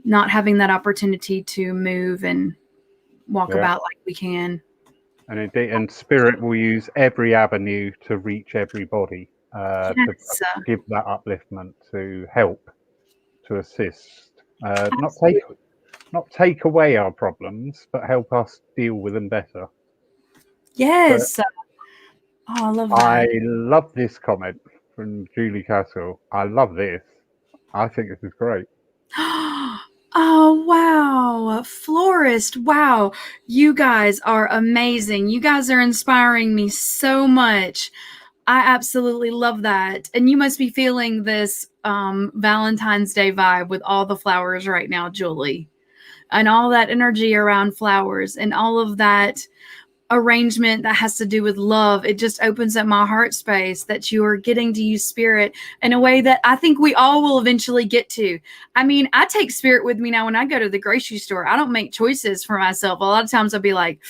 not having that opportunity to move and walk about like we can. And indeed, and spirit will use every avenue to reach everybody, to give that upliftment, to help, to assist, not take away our problems, but help us deal with them better. Yes. I love that. I love this comment from Julie Castle. I love this. I think this is great. Oh, wow. Florist. Wow. You guys are amazing. You guys are inspiring me so much. I absolutely love that. And you must be feeling this Valentine's Day vibe with all the flowers right now, Julie. and all that energy around flowers and all of that arrangement that has to do with love. It just opens up my heart space that you are getting to use spirit in a way that I think we all will eventually get to. I mean, I take spirit with me now when I go to the grocery store. I don't make choices for myself. A lot of times I'll be like,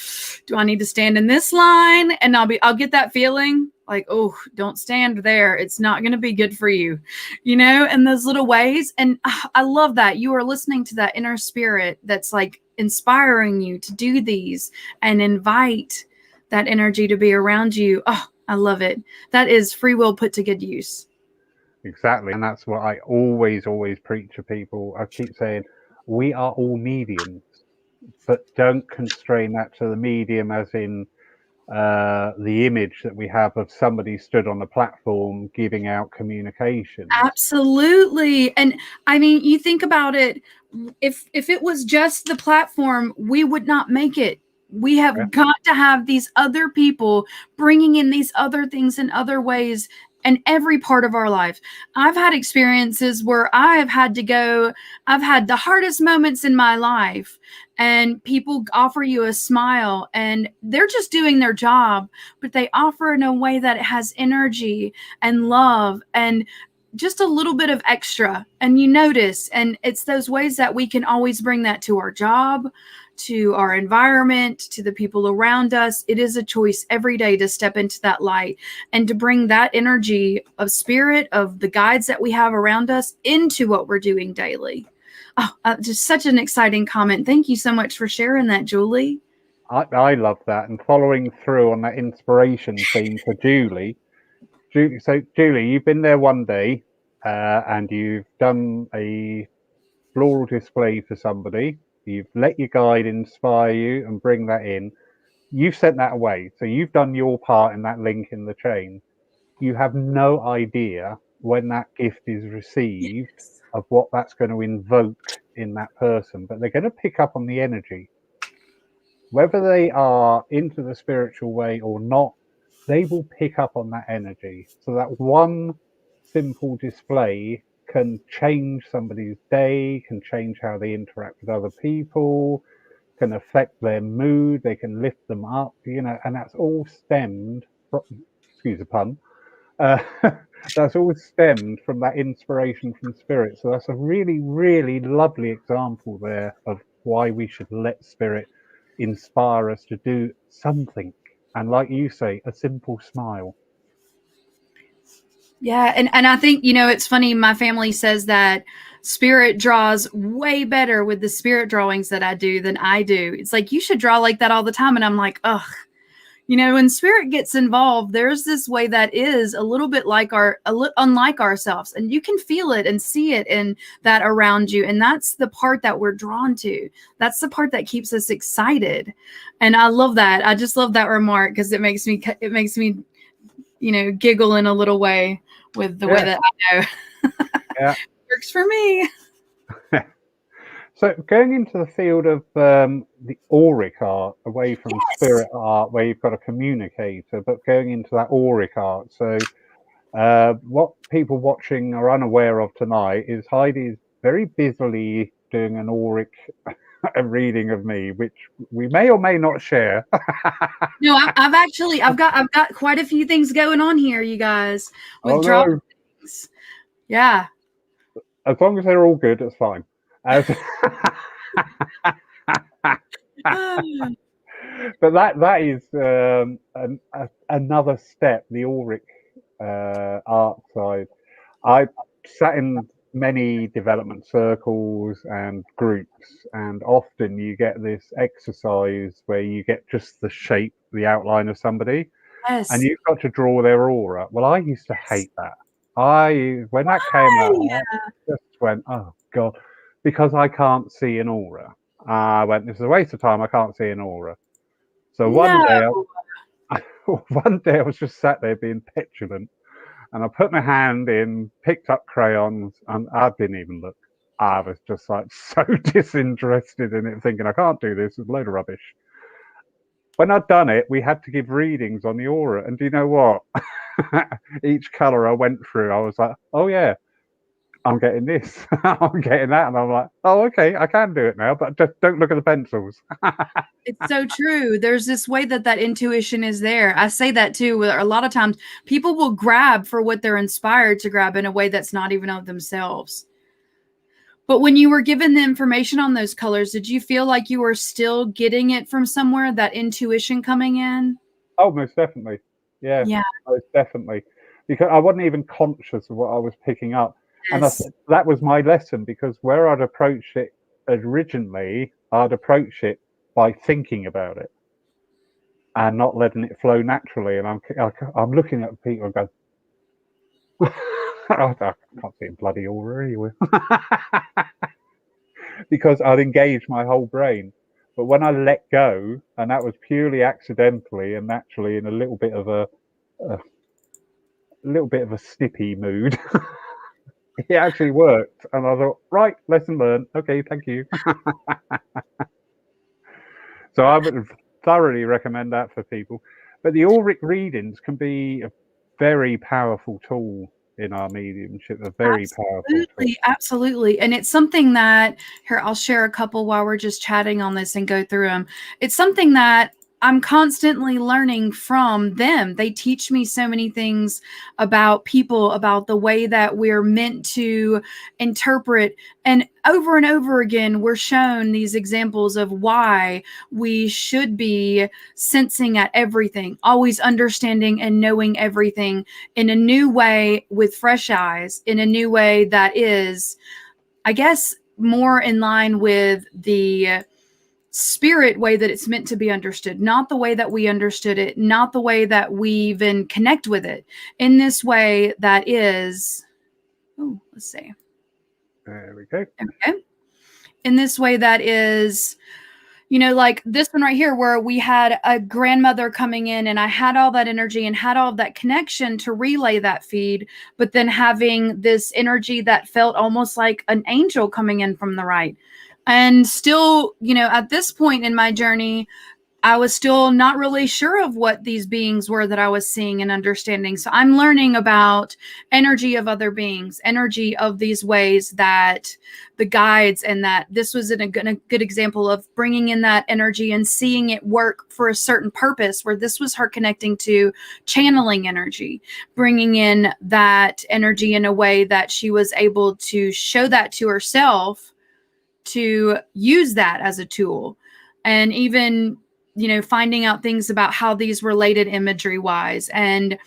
do I need to stand in this line? And I'll get that feeling like, oh, don't stand there. It's not going to be good for you, in those little ways. And I love that you are listening to that inner spirit that's like inspiring you to do these and invite that energy to be around you. Oh, I love it. That is free will put to good use. Exactly. And that's what I always preach to people. I keep saying, we are all mediums, but don't constrain that to the medium as in the image that we have of somebody stood on a platform giving out communications. Absolutely. And I mean, you think about it, if it was just the platform, we would not make it. We have got to have these other people bringing in these other things in other ways in every part of our life. I've had experiences where I've had the hardest moments in my life, and people offer you a smile and they're just doing their job, but they offer in a way that it has energy and love and just a little bit of extra, and you notice. And it's those ways that we can always bring that to our job, to our environment, to the people around us. It is a choice every day to step into that light and to bring that energy of spirit, of the guides that we have around us, into what we're doing daily. Oh, just such an exciting comment. Thank you so much for sharing that, Julie. I love that. And following through on that inspiration theme for Julie. So, Julie, you've been there one day and you've done a floral display for somebody. You've let your guide inspire you and bring that in. You've sent that away. So you've done your part in that link in the chain. You have no idea when that gift is received of what that's going to invoke in that person, but they're going to pick up on the energy. Whether they are into the spiritual way or not, they will pick up on that energy. So that one simple display can change somebody's day, can change how they interact with other people, can affect their mood, they can lift them up, and that's all stemmed from, excuse the pun, that's all stemmed from that inspiration from spirit. So that's a really, really lovely example there of why we should let spirit inspire us to do something. And like you say, a simple smile. Yeah, and I think, it's funny, my family says that spirit draws way better with the spirit drawings that I do than I do. It's like, you should draw like that all the time. And I'm like, ugh. When spirit gets involved, there's this way that is a little bit like unlike ourselves, and you can feel it and see it in that around you. And that's the part that we're drawn to. That's the part that keeps us excited. And I love that. I just love that remark because it makes me giggle in a little way with the way that I know. Yeah. Works for me. So going into the field of the Auric art, away from spirit art, where you've got a communicator, but going into that Auric art. So what people watching are unaware of tonight is Heidi is very busily doing an Auric reading of me, which we may or may not share. No, I've got quite a few things going on here, you guys. With drawing things. Yeah. As long as they're all good, it's fine. But that is another step, the Auric art side. I sat in many development circles and groups, and often you get this exercise where you get just the shape, the outline of somebody, and you've got to draw their aura. Well, I used to hate that. When that came out, I just went, oh God, because I can't see an aura. I went, this is a waste of time. I can't see an aura. So one day I was just sat there being petulant, and I put my hand in, picked up crayons, and I didn't even look. I was just like so disinterested in it, thinking I can't do this. It's a load of rubbish. When I'd done it, we had to give readings on the aura, and do you know what? Each color I went through, I was like, oh yeah, I'm getting this, I'm getting that. And I'm like, oh, okay, I can do it now, but just don't look at the pencils. It's so true. There's this way that intuition is there. I say that too. Where a lot of times people will grab for what they're inspired to grab in a way that's not even of themselves. But when you were given the information on those colors, did you feel like you were still getting it from somewhere, that intuition coming in? Oh, most definitely. Yeah, Yeah. most definitely. Because I wasn't even conscious of what I was picking up. And Yes. that was my lesson, because where I'd approached it originally, I'd approach it by thinking about it and not letting it flow naturally. And I'm looking at people and go, I can't see a bloody aura anyway. Because I'd engaged my whole brain. But when I let go, and that was purely accidentally and naturally in a little bit of a snippy mood, it actually worked. And I thought, right, lesson learned. Okay, thank you. So I would thoroughly recommend that for people. But the Auric readings can be a very powerful tool in our mediumship, a very powerful tool. Absolutely. And it's something that, here, I'll share a couple while we're just chatting on this and go through them. It's something that I'm constantly learning from them. They teach me so many things about people, about the way that we're meant to interpret. And over again, we're shown these examples of why we should be sensing at everything, always understanding and knowing everything in a new way with fresh eyes, in a new way that is, I guess, more in line with the spirit way that it's meant to be understood, not the way that we understood it, not the way that we even connect with it, in this way that is, oh, let's see. There we go. Okay. In this way that is, you know, like this one right here, where we had a grandmother coming in and I had all that energy and had all of that connection to relay that feed, but then having this energy that felt almost like an angel coming in from the right. And still, you know, at this point in my journey, I was still not really sure of what these beings were that I was seeing and understanding. So I'm learning about energy of other beings, energy of these ways that the guides, and that this was a good example of bringing in that energy and seeing it work for a certain purpose, where this was her connecting to channeling energy, bringing in that energy in a way that she was able to show that to herself, to use that as a tool. And even, you know, finding out things about how these related imagery wise, and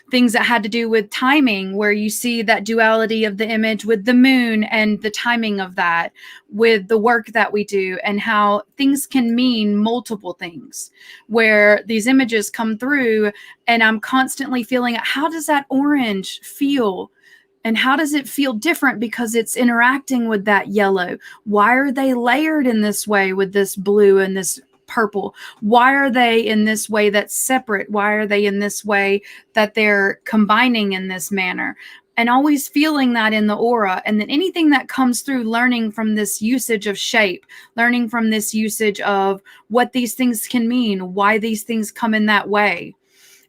things that had to do with timing, where you see that duality of the image with the moon and the timing of that with the work that we do, and how things can mean multiple things, where these images come through and I'm constantly feeling, how does that orange feel? And how does it feel different because it's interacting with that yellow? Why are they layered in this way with this blue and this purple? Why are they in this way that's separate? Why are they in this way that they're combining in this manner? And always feeling that in the aura. And then anything that comes through, learning from this usage of shape, learning from this usage of what these things can mean, why these things come in that way.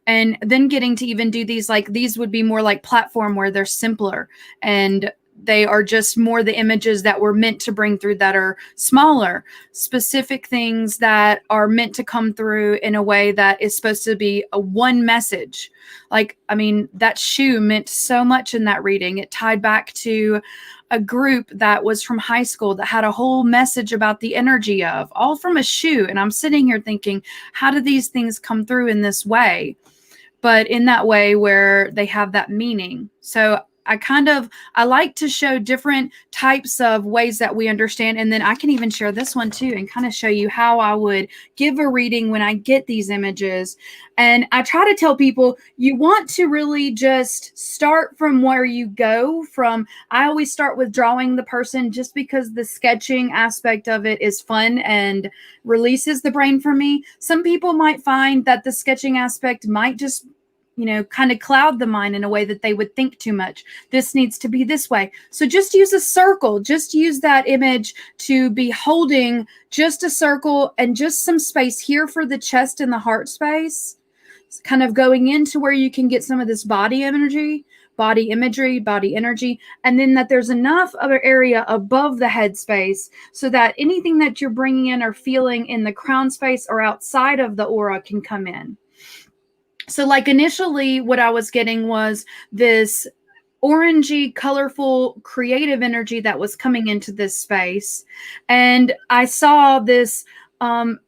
And then getting to even do these, like these would be more like platform, where they're simpler and they are just more the images that we're meant to bring through, that are smaller, specific things that are meant to come through in a way that is supposed to be a one message. Like, I mean, that shoe meant so much in that reading. It tied back to a group that was from high school that had a whole message about the energy of, all from a shoe. And I'm sitting here thinking, how do these things come through in this way? But in that way where they have that meaning. So I like to show different types of ways that we understand. And then I can even share this one too, and kind of show you how I would give a reading when I get these images. And I try to tell people, you want to really just start from where you go from. I always start with drawing the person, just because the sketching aspect of it is fun and releases the brain for me. Some people might find that the sketching aspect might just, you know, kind of cloud the mind in a way that they would think too much. This needs to be this way. So just use a circle. Just use that image to be holding just a circle and just some space here for the chest and the heart space, kind of going into where you can get some of this body energy. body imagery, body energy, and then that there's enough other area above the headspace so that anything that you're bringing in or feeling in the crown space or outside of the aura can come in. So like initially what I was getting was this orangey, colorful, creative energy that was coming into this space. And I saw this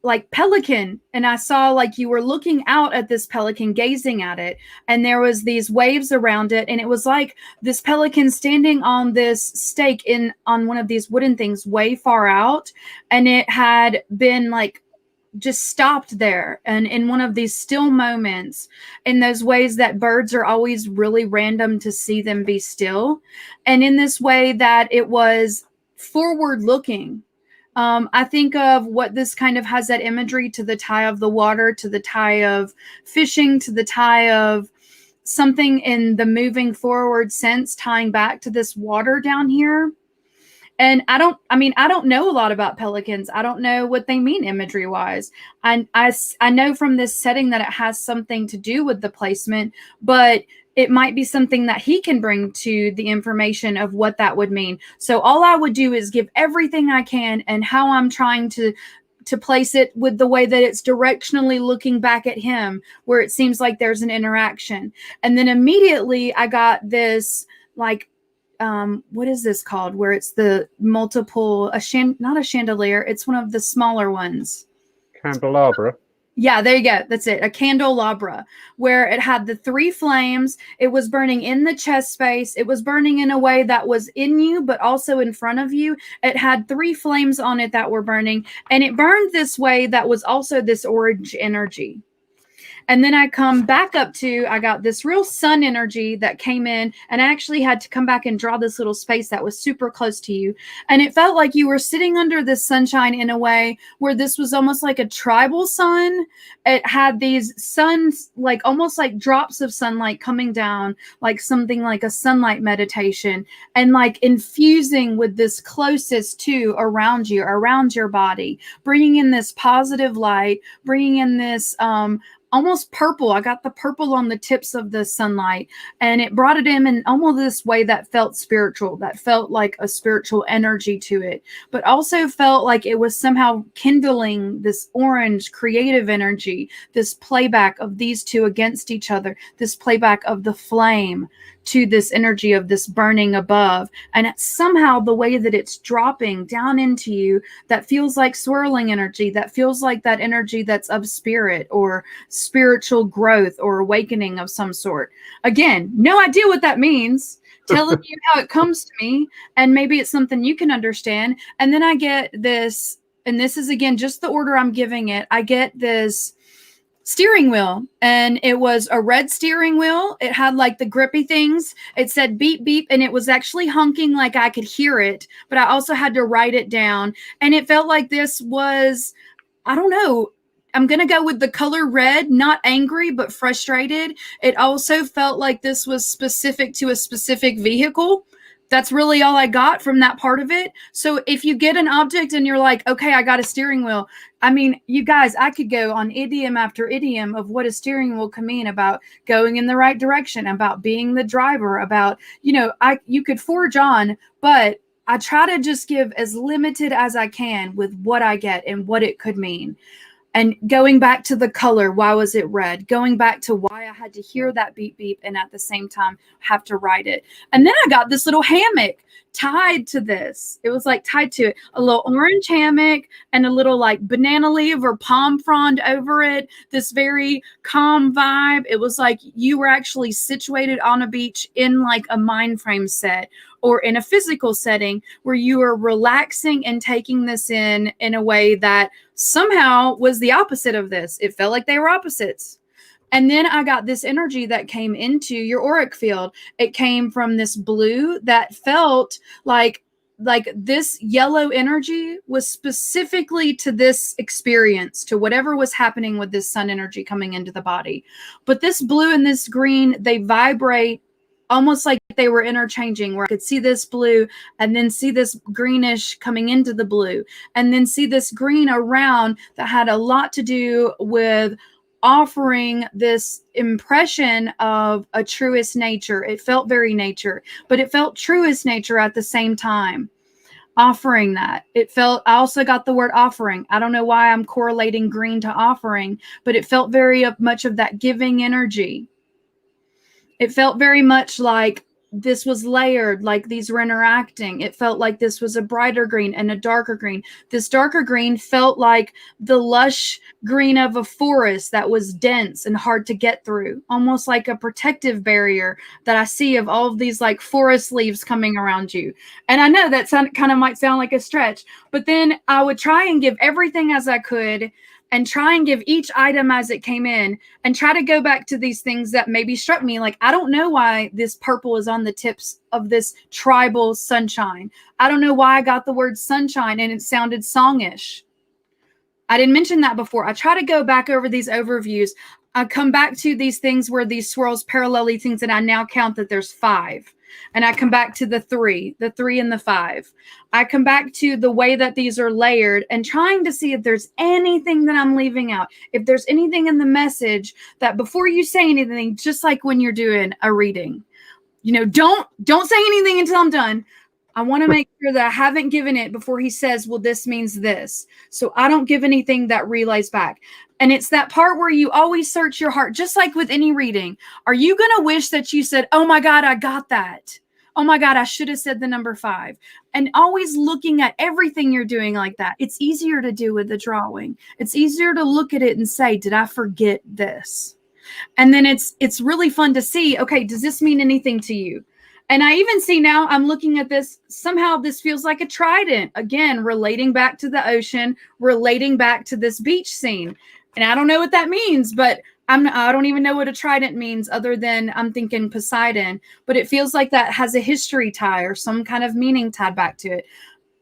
like pelican, and I saw like you were looking out at this pelican, gazing at it, and there was these waves around it, and it was like this pelican standing on this stake on one of these wooden things way far out, and it had been like just stopped there and in one of these still moments, in those ways that birds are always really random to see them be still, and in this way that it was forward looking. I think of what this kind of has that imagery to the tie of the water, to the tie of fishing, to the tie of something in the moving forward sense, tying back to this water down here. And I don't know a lot about pelicans. I don't know what they mean imagery wise. I know from this setting that it has something to do with the placement, but it might be something that he can bring to the information of what that would mean. So all I would do is give everything I can and how I'm trying to place it with the way that it's directionally looking back at him, where it seems like there's an interaction. And then immediately I got this like, what is this called? Where it's the multiple, not a chandelier. It's one of the smaller ones. Candelabra. Yeah, there you go. That's it. A candelabra, where it had the 3 flames. It was burning in the chest space. It was burning in a way that was in you, but also in front of you. It had 3 flames on it that were burning, and it burned this way that was also this orange energy. And then I come back up to, I got this real sun energy that came in, and I actually had to come back and draw this little space that was super close to you. And it felt like you were sitting under this sunshine in a way where this was almost like a tribal sun. It had these suns, like almost like drops of sunlight coming down, like something like a sunlight meditation, and like infusing with this closest to around you, around your body, bringing in this positive light, bringing in this, almost purple. I got the purple on the tips of the sunlight, and it brought it in almost this way that felt spiritual, that felt like a spiritual energy to it, but also felt like it was somehow kindling this orange creative energy, this playback of these two against each other, this playback of the flame to this energy of this burning above. And it's somehow the way that it's dropping down into you that feels like swirling energy, that feels like that energy that's of spirit or spiritual growth or awakening of some sort. Again, no idea what that means. Telling you how it comes to me, and maybe it's something you can understand. And then I get this, and this is again just the order I'm giving it. I get this steering wheel, and it was a red steering wheel. It had like the grippy things. It said beep beep, and it was actually honking like I could hear it, but I also had to write it down. And it felt like this was, I don't know, I'm going to go with the color red, not angry, but frustrated. It also felt like this was specific to a specific vehicle. That's really all I got from that part of it. So if you get an object and you're like, okay, I got a steering wheel. I mean, you guys, I could go on idiom after idiom of what a steering wheel can mean about going in the right direction, about being the driver, about, you could forge on, but I try to just give as limited as I can with what I get and what it could mean. And going back to the color, why was it red? Going back to why I had to hear that beep beep and at the same time have to write it. And then I got this little hammock tied to this. It was like tied to it, a little orange hammock and a little like banana leaf or palm frond over it. This very calm vibe. It was like you were actually situated on a beach in like a mind frame set, or in a physical setting where you are relaxing and taking this in a way that somehow was the opposite of this. It felt like they were opposites. And then I got this energy that came into your auric field. It came from this blue that felt like this yellow energy was specifically to this experience, to whatever was happening with this sun energy coming into the body. But this blue and this green, they vibrate almost like they were interchanging, where I could see this blue and then see this greenish coming into the blue, and then see this green around that had a lot to do with offering this impression of a truest nature. It felt very nature, but it felt truest nature at the same time. Offering that. It felt, I also got the word offering. I don't know why I'm correlating green to offering, but it felt very much of that giving energy. It felt very much like this was layered, like these were interacting. It felt like this was a brighter green and a darker green. This darker green felt like the lush green of a forest that was dense and hard to get through, almost like a protective barrier that I see of all of these like forest leaves coming around you. And I know that kind of might sound like a stretch, but then I would try and give everything as I could and try and give each item as it came in and try to go back to these things that maybe struck me. Like, I don't know why this purple is on the tips of this tribal sunshine. I don't know why I got the word sunshine and it sounded songish. I didn't mention that before. I try to go back over these overviews. I come back to these things where these swirls parallel these things, and I now count that there's 5. And I come back to the 3 and the 5. I come back to the way that these are layered and trying to see if there's anything that I'm leaving out. If there's anything in the message that before you say anything, just like when you're doing a reading, you know, don't say anything until I'm done. I want to make sure that I haven't given it before he says, well, this means this. So I don't give anything that relays back. And it's that part where you always search your heart, just like with any reading. Are you going to wish that you said, oh my God, I got that. Oh my God, I should have said the number 5. And always looking at everything you're doing like that. It's easier to do with the drawing. It's easier to look at it and say, did I forget this? And then it's really fun to see, okay, does this mean anything to you? And I even see now, I'm looking at this, somehow this feels like a trident. Again, relating back to the ocean, relating back to this beach scene. And I don't know what that means, but I don't even know what a trident means other than I'm thinking Poseidon. But it feels like that has a history tie or some kind of meaning tied back to it.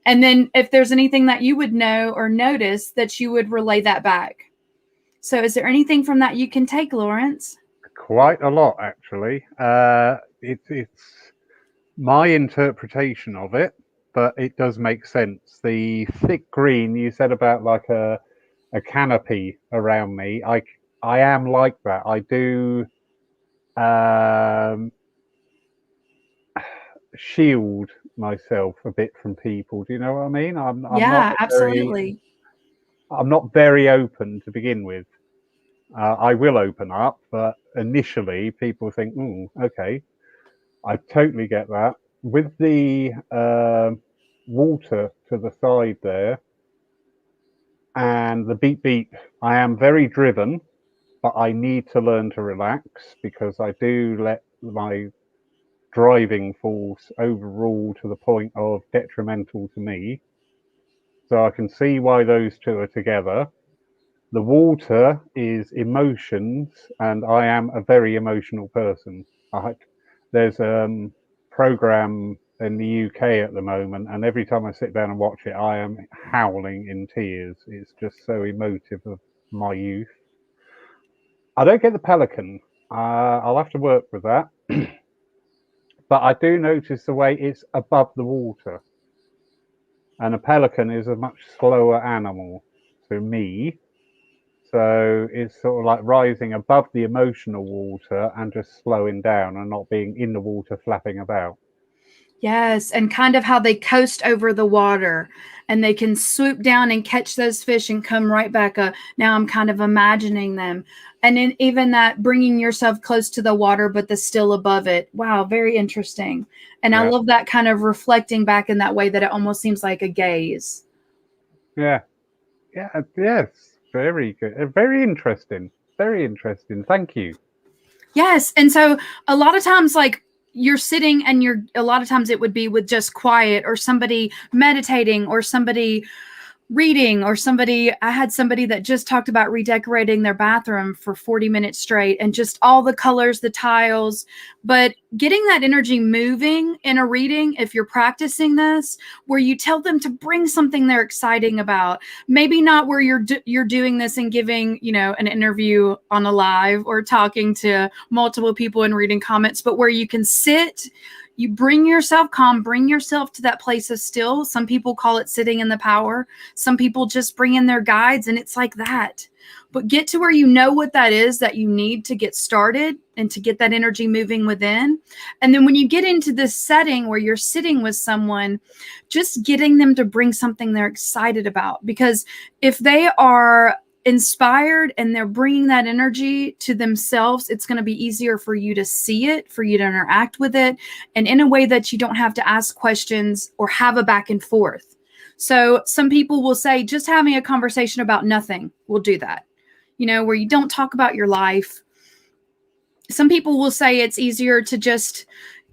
And then if there's anything that you would know or notice that you would relay that back. So is there anything from that you can take, Lawrence? Quite a lot, actually. It's my interpretation of it, but it does make sense. The thick green you said about like a canopy around me, I am like that. I do shield myself a bit from people. Do you know what I mean? I'm Yeah, absolutely. I'm not very open to begin with. I will open up, but initially people think, okay. I totally get that. With the water to the side there and the beep beep, I am very driven, but I need to learn to relax because I do let my driving force overrule to the point of detrimental to me. So I can see why those two are together. The water is emotions, and I am a very emotional person. There's a program in the UK at the moment, and every time I sit down and watch it, I am howling in tears. It's just so emotive of my youth. I don't get the pelican. I'll have to work with that. But I do notice the way it's above the water. And a pelican is a much slower animal to me. So it's sort of like rising above the emotional water and just slowing down and not being in the water flapping about. Yes, and kind of how they coast over the water and they can swoop down and catch those fish and come right back up. Now I'm kind of imagining them. And then even that bringing yourself close to the water, but the still above it. Wow, very interesting. And yeah. I love that kind of reflecting back in that way that it almost seems like a gaze. Yeah. Yeah. Yes. Very good. Very interesting. Very interesting. Thank you. Yes. And so a lot of times, like, you're sitting and a lot of times it would be with just quiet or somebody meditating or somebody reading or I had somebody that just talked about redecorating their bathroom for 40 minutes straight and just all the colors, the tiles, but getting that energy moving in a reading, if you're practicing this, where you tell them to bring something they're exciting about, maybe not where you're doing this and giving, an interview on a live or talking to multiple people and reading comments, but where you can sit, You bring yourself calm, bring yourself to that place of still. Some people call it sitting in the power. Some people just bring in their guides, and it's like that. But get to where you know what that is that you need to get started and to get that energy moving within. And then when you get into this setting where you're sitting with someone, just getting them to bring something they're excited about. Because if they are inspired and they're bringing that energy to themselves, it's going to be easier for you to see it, for you to interact with it, and in a way that you don't have to ask questions or have a back and forth. So some people will say, just having a conversation about nothing will do that, where you don't talk about your life. Some people will say it's easier to just,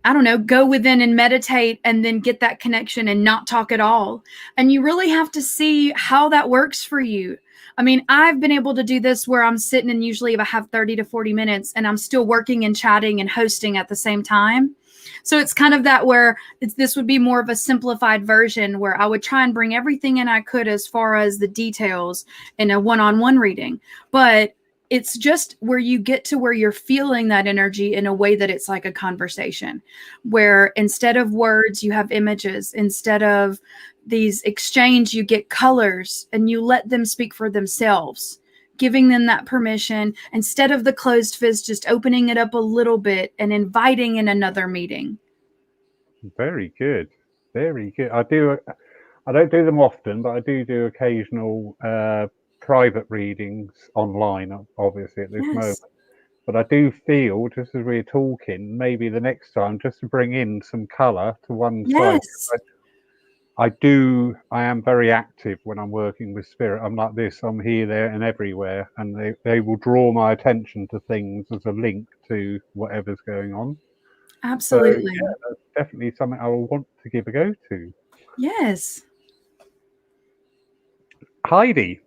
I don't know, go within and meditate and then get that connection and not talk at all. And you really have to see how that works for you. I mean, I've been able to do this where I'm sitting, and usually if I have 30 to 40 minutes and I'm still working and chatting and hosting at the same time. So it's kind of that where this would be more of a simplified version where I would try and bring everything in I could as far as the details in a one-on-one reading. But it's just where you get to where you're feeling that energy in a way that it's like a conversation, where instead of words, you have images. Instead of these exchange, you get colors, and you let them speak for themselves, giving them that permission instead of the closed fist, just opening it up a little bit and inviting in another meeting. Very good. Very good. I don't do them often, but I do occasional private readings online, obviously, at this moment. But I do feel, just as we're talking, maybe the next time, just to bring in some colour to one side. I am very active when I'm working with spirit. I'm like this, I'm here, there and everywhere. And they will draw my attention to things as a link to whatever's going on. Absolutely. So, yeah, that's definitely something I will want to give a go to. Yes. Heidi,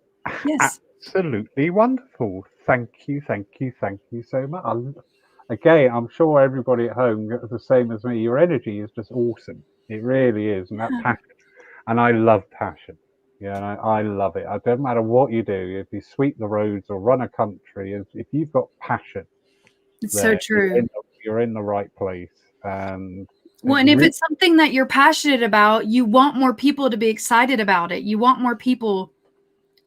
yes. Absolutely wonderful. Thank you so much. Again, I'm sure everybody at home, the same as me, your energy is just awesome. It really is. And that passion. And I love passion. Yeah, I love it. It doesn't matter what you do. If you sweep the roads or run a country, if you've got passion, it's so true. You're in the right place. And if it's something that you're passionate about, you want more people to be excited about it. You want more people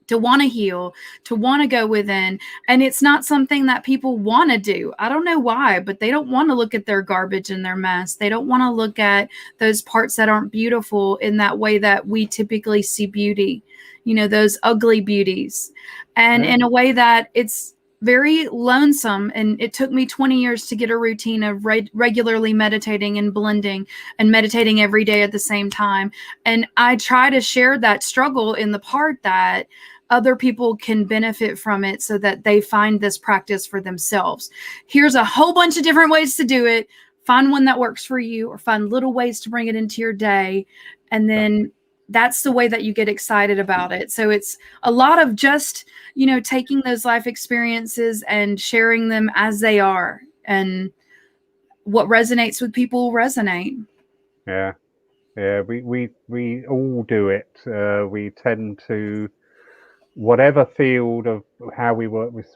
to want to heal, to want to go within. And it's not something that people want to do. I don't know why, but they don't want to look at their garbage and their mess. They don't want to look at those parts that aren't beautiful in that way that we typically see beauty, those ugly beauties. And in a way that it's very lonesome. And it took me 20 years to get a routine of regularly meditating and blending and meditating every day at the same time. And I try to share that struggle in the part that other people can benefit from it so that they find this practice for themselves. Here's a whole bunch of different ways to do it. Find one that works for you, or find little ways to bring it into your day. And then that's the way that you get excited about it. So it's a lot of just, taking those life experiences and sharing them as they are, and what resonates with people will resonate. Yeah. We all do it. We tend to, whatever field of how we work with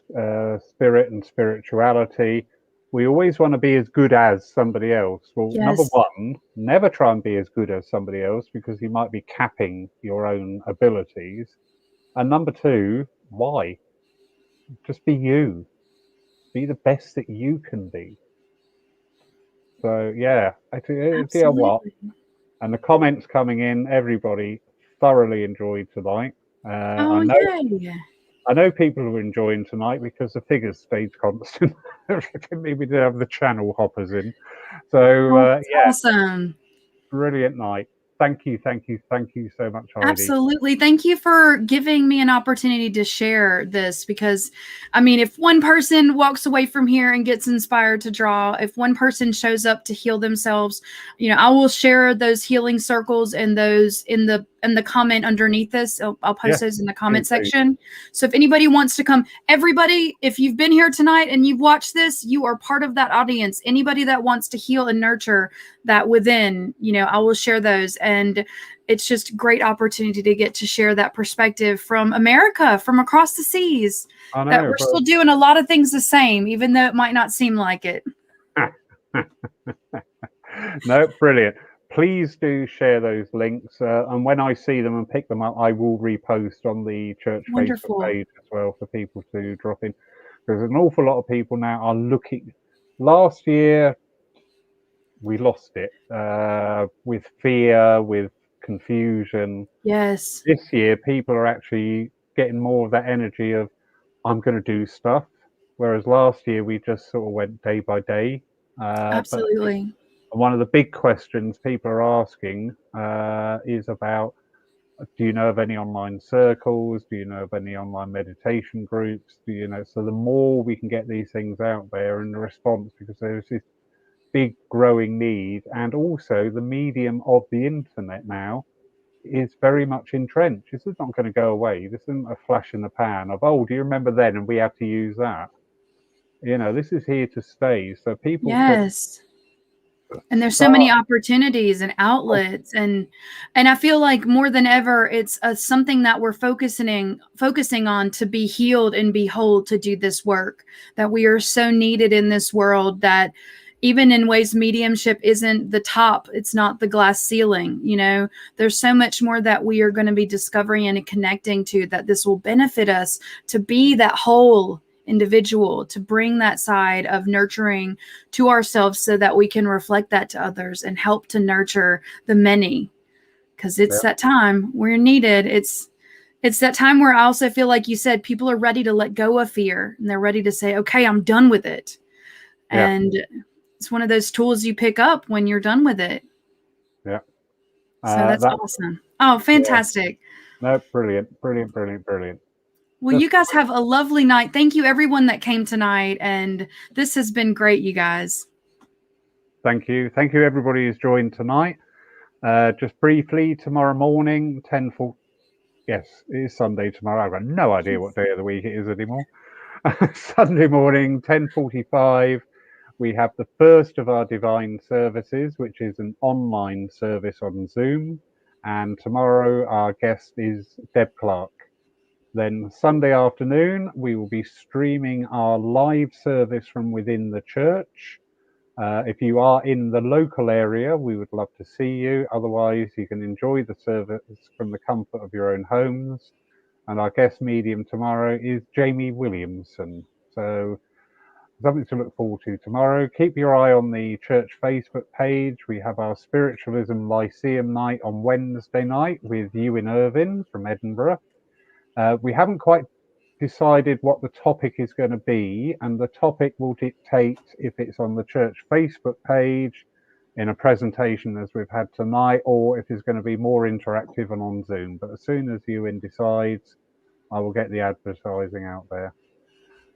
spirit and spirituality, we always want to be as good as somebody else. Well, number one, never try and be as good as somebody else, because you might be capping your own abilities. And number two, why? Just be you. Be the best that you can be. So, yeah, I tell you what, and the comments coming in, everybody thoroughly enjoyed tonight. I know people are enjoying tonight because the figures stayed constant. We did have the channel hoppers in. So, awesome. Brilliant night. Thank you so much, Heidi. Absolutely. Thank you for giving me an opportunity to share this, because, I mean, if one person walks away from here and gets inspired to draw, if one person shows up to heal themselves, I will share those healing circles and those in the comment underneath this. I'll post those in the comment section. So if anybody wants to come, everybody, if you've been here tonight and you've watched this, you are part of that audience. Anybody that wants to heal and nurture that within, I will share those. And it's just a great opportunity to get to share that perspective from America, from across the seas. That we're still doing a lot of things the same, even though it might not seem like it. No, brilliant. Please do share those links, and when I see them and pick them up, I will repost on the church Facebook Wonderful. page as well for people to drop in. Because an awful lot of people now are looking. Last year, we lost it with fear, with confusion. Yes, This year, people are actually getting more of that energy of, I'm going to do stuff. Whereas last year, we just sort of went day by day. But absolutely. one of the big questions people are asking is about, do you know of any online circles? Do you know of any online meditation groups? Do you know? So the more we can get these things out there and the response, because there's this big growing need, and also the medium of the internet now is very much entrenched. This is not going to go away. This isn't a flash in the pan of, oh, do you remember then and we had to use that? This is here to stay. So people can Yes. And there's so many start. opportunities and Oh, outlets, and I feel like more than ever it's something that we're focusing on to be healed and be whole, to do this work, that we are so needed in this world, that even in ways mediumship isn't the top, it's not the glass ceiling, there's so much more that we are going to be discovering and connecting to, that this will benefit us to be that whole individual, to bring that side of nurturing to ourselves so that we can reflect that to others and help to nurture the many, because it's yeah, that time we're needed. It's that time where I also feel like you said people are ready to let go of fear, and they're ready to say, okay, I'm done with it. yeah, And it's one of those tools you pick up when you're done with it. yeah. So that's That, awesome. Oh, yeah. fantastic. No, brilliant, brilliant, brilliant, brilliant. Well, you Just guys have a lovely night. Thank you, everyone that came tonight. And this has been great, you guys. thank you. Thank you, everybody who's joined tonight. Just briefly, tomorrow morning, 10:40. Yes, it is Sunday tomorrow. I've got no idea what day of the week it is anymore. Sunday morning, 10:45. We have the first of our divine services, which is an online service on Zoom. And tomorrow, our guest is Deb Clark. Then Sunday afternoon, we will be streaming our live service from within the church. If you are in the local area, we would love to see you. Otherwise, you can enjoy the service from the comfort of your own homes. And our guest medium tomorrow is Jamie Williamson. So something to look forward to tomorrow. Keep your eye on the church Facebook page. We have our Spiritualism Lyceum night on Wednesday night with Ewan Irvin from Edinburgh. We haven't quite decided what the topic is going to be, and the topic will dictate if it's on the church Facebook page in a presentation as we've had tonight, or if it's going to be more interactive and on Zoom. But as soon as Ewan decides, I will get the advertising out there.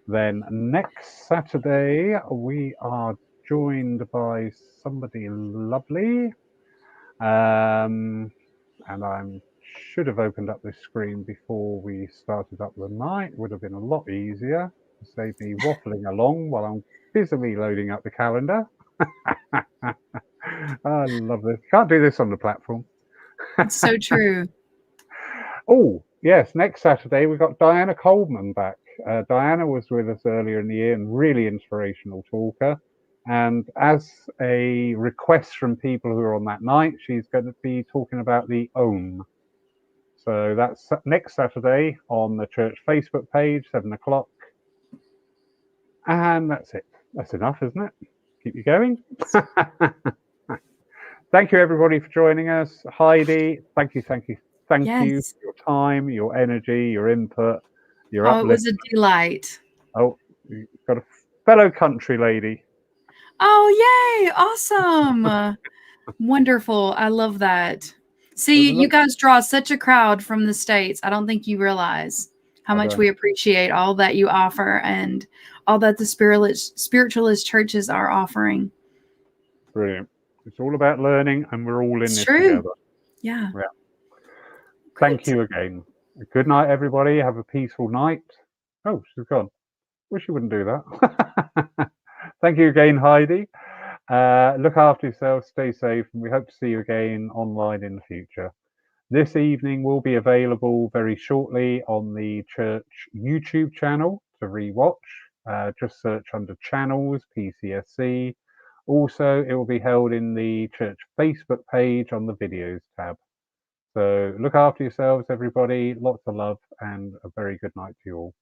Then next Saturday, we are joined by somebody lovely. And I should have opened up this screen before we started up the night. Would have been a lot easier to save me waffling along while I'm busily loading up the calendar. I love this. Can't do this on the platform. It's so true. Oh, yes. Next Saturday, we've got Diana Coleman back. Diana was with us earlier in the year and really inspirational talker. And as a request from people who are on that night, she's going to be talking about the OM. So that's next Saturday on the church Facebook page, 7 o'clock. And that's it. That's enough, isn't it? Keep you going. Thank you, everybody, for joining us. Heidi, thank you, thank you, thank you Yes. for your time, your energy, your input, your Oh, it uplift. was a delight. Oh, you've got a fellow country lady. Oh, yay. Awesome. Wonderful. I love that. There's a See, you look. guys draw such a crowd from the States. I don't think you realize how I much don't. we appreciate all that you offer and all that the spiritualist churches are offering. Brilliant. It's all about learning, and we're all in It's this true. together. Yeah. Yeah. Thank Great. you again. Good night, everybody. Have a peaceful night. Oh, she's gone. Wish you wouldn't do that. Thank you again, Heidi. Look after yourself, stay safe, and we hope to see you again online in the future. This evening will be available very shortly on the church YouTube channel to rewatch. Just search under channels, PCSC, Also, it will be held in the church Facebook page on the videos tab. So look after yourselves, everybody. Lots of love and a very good night to you all.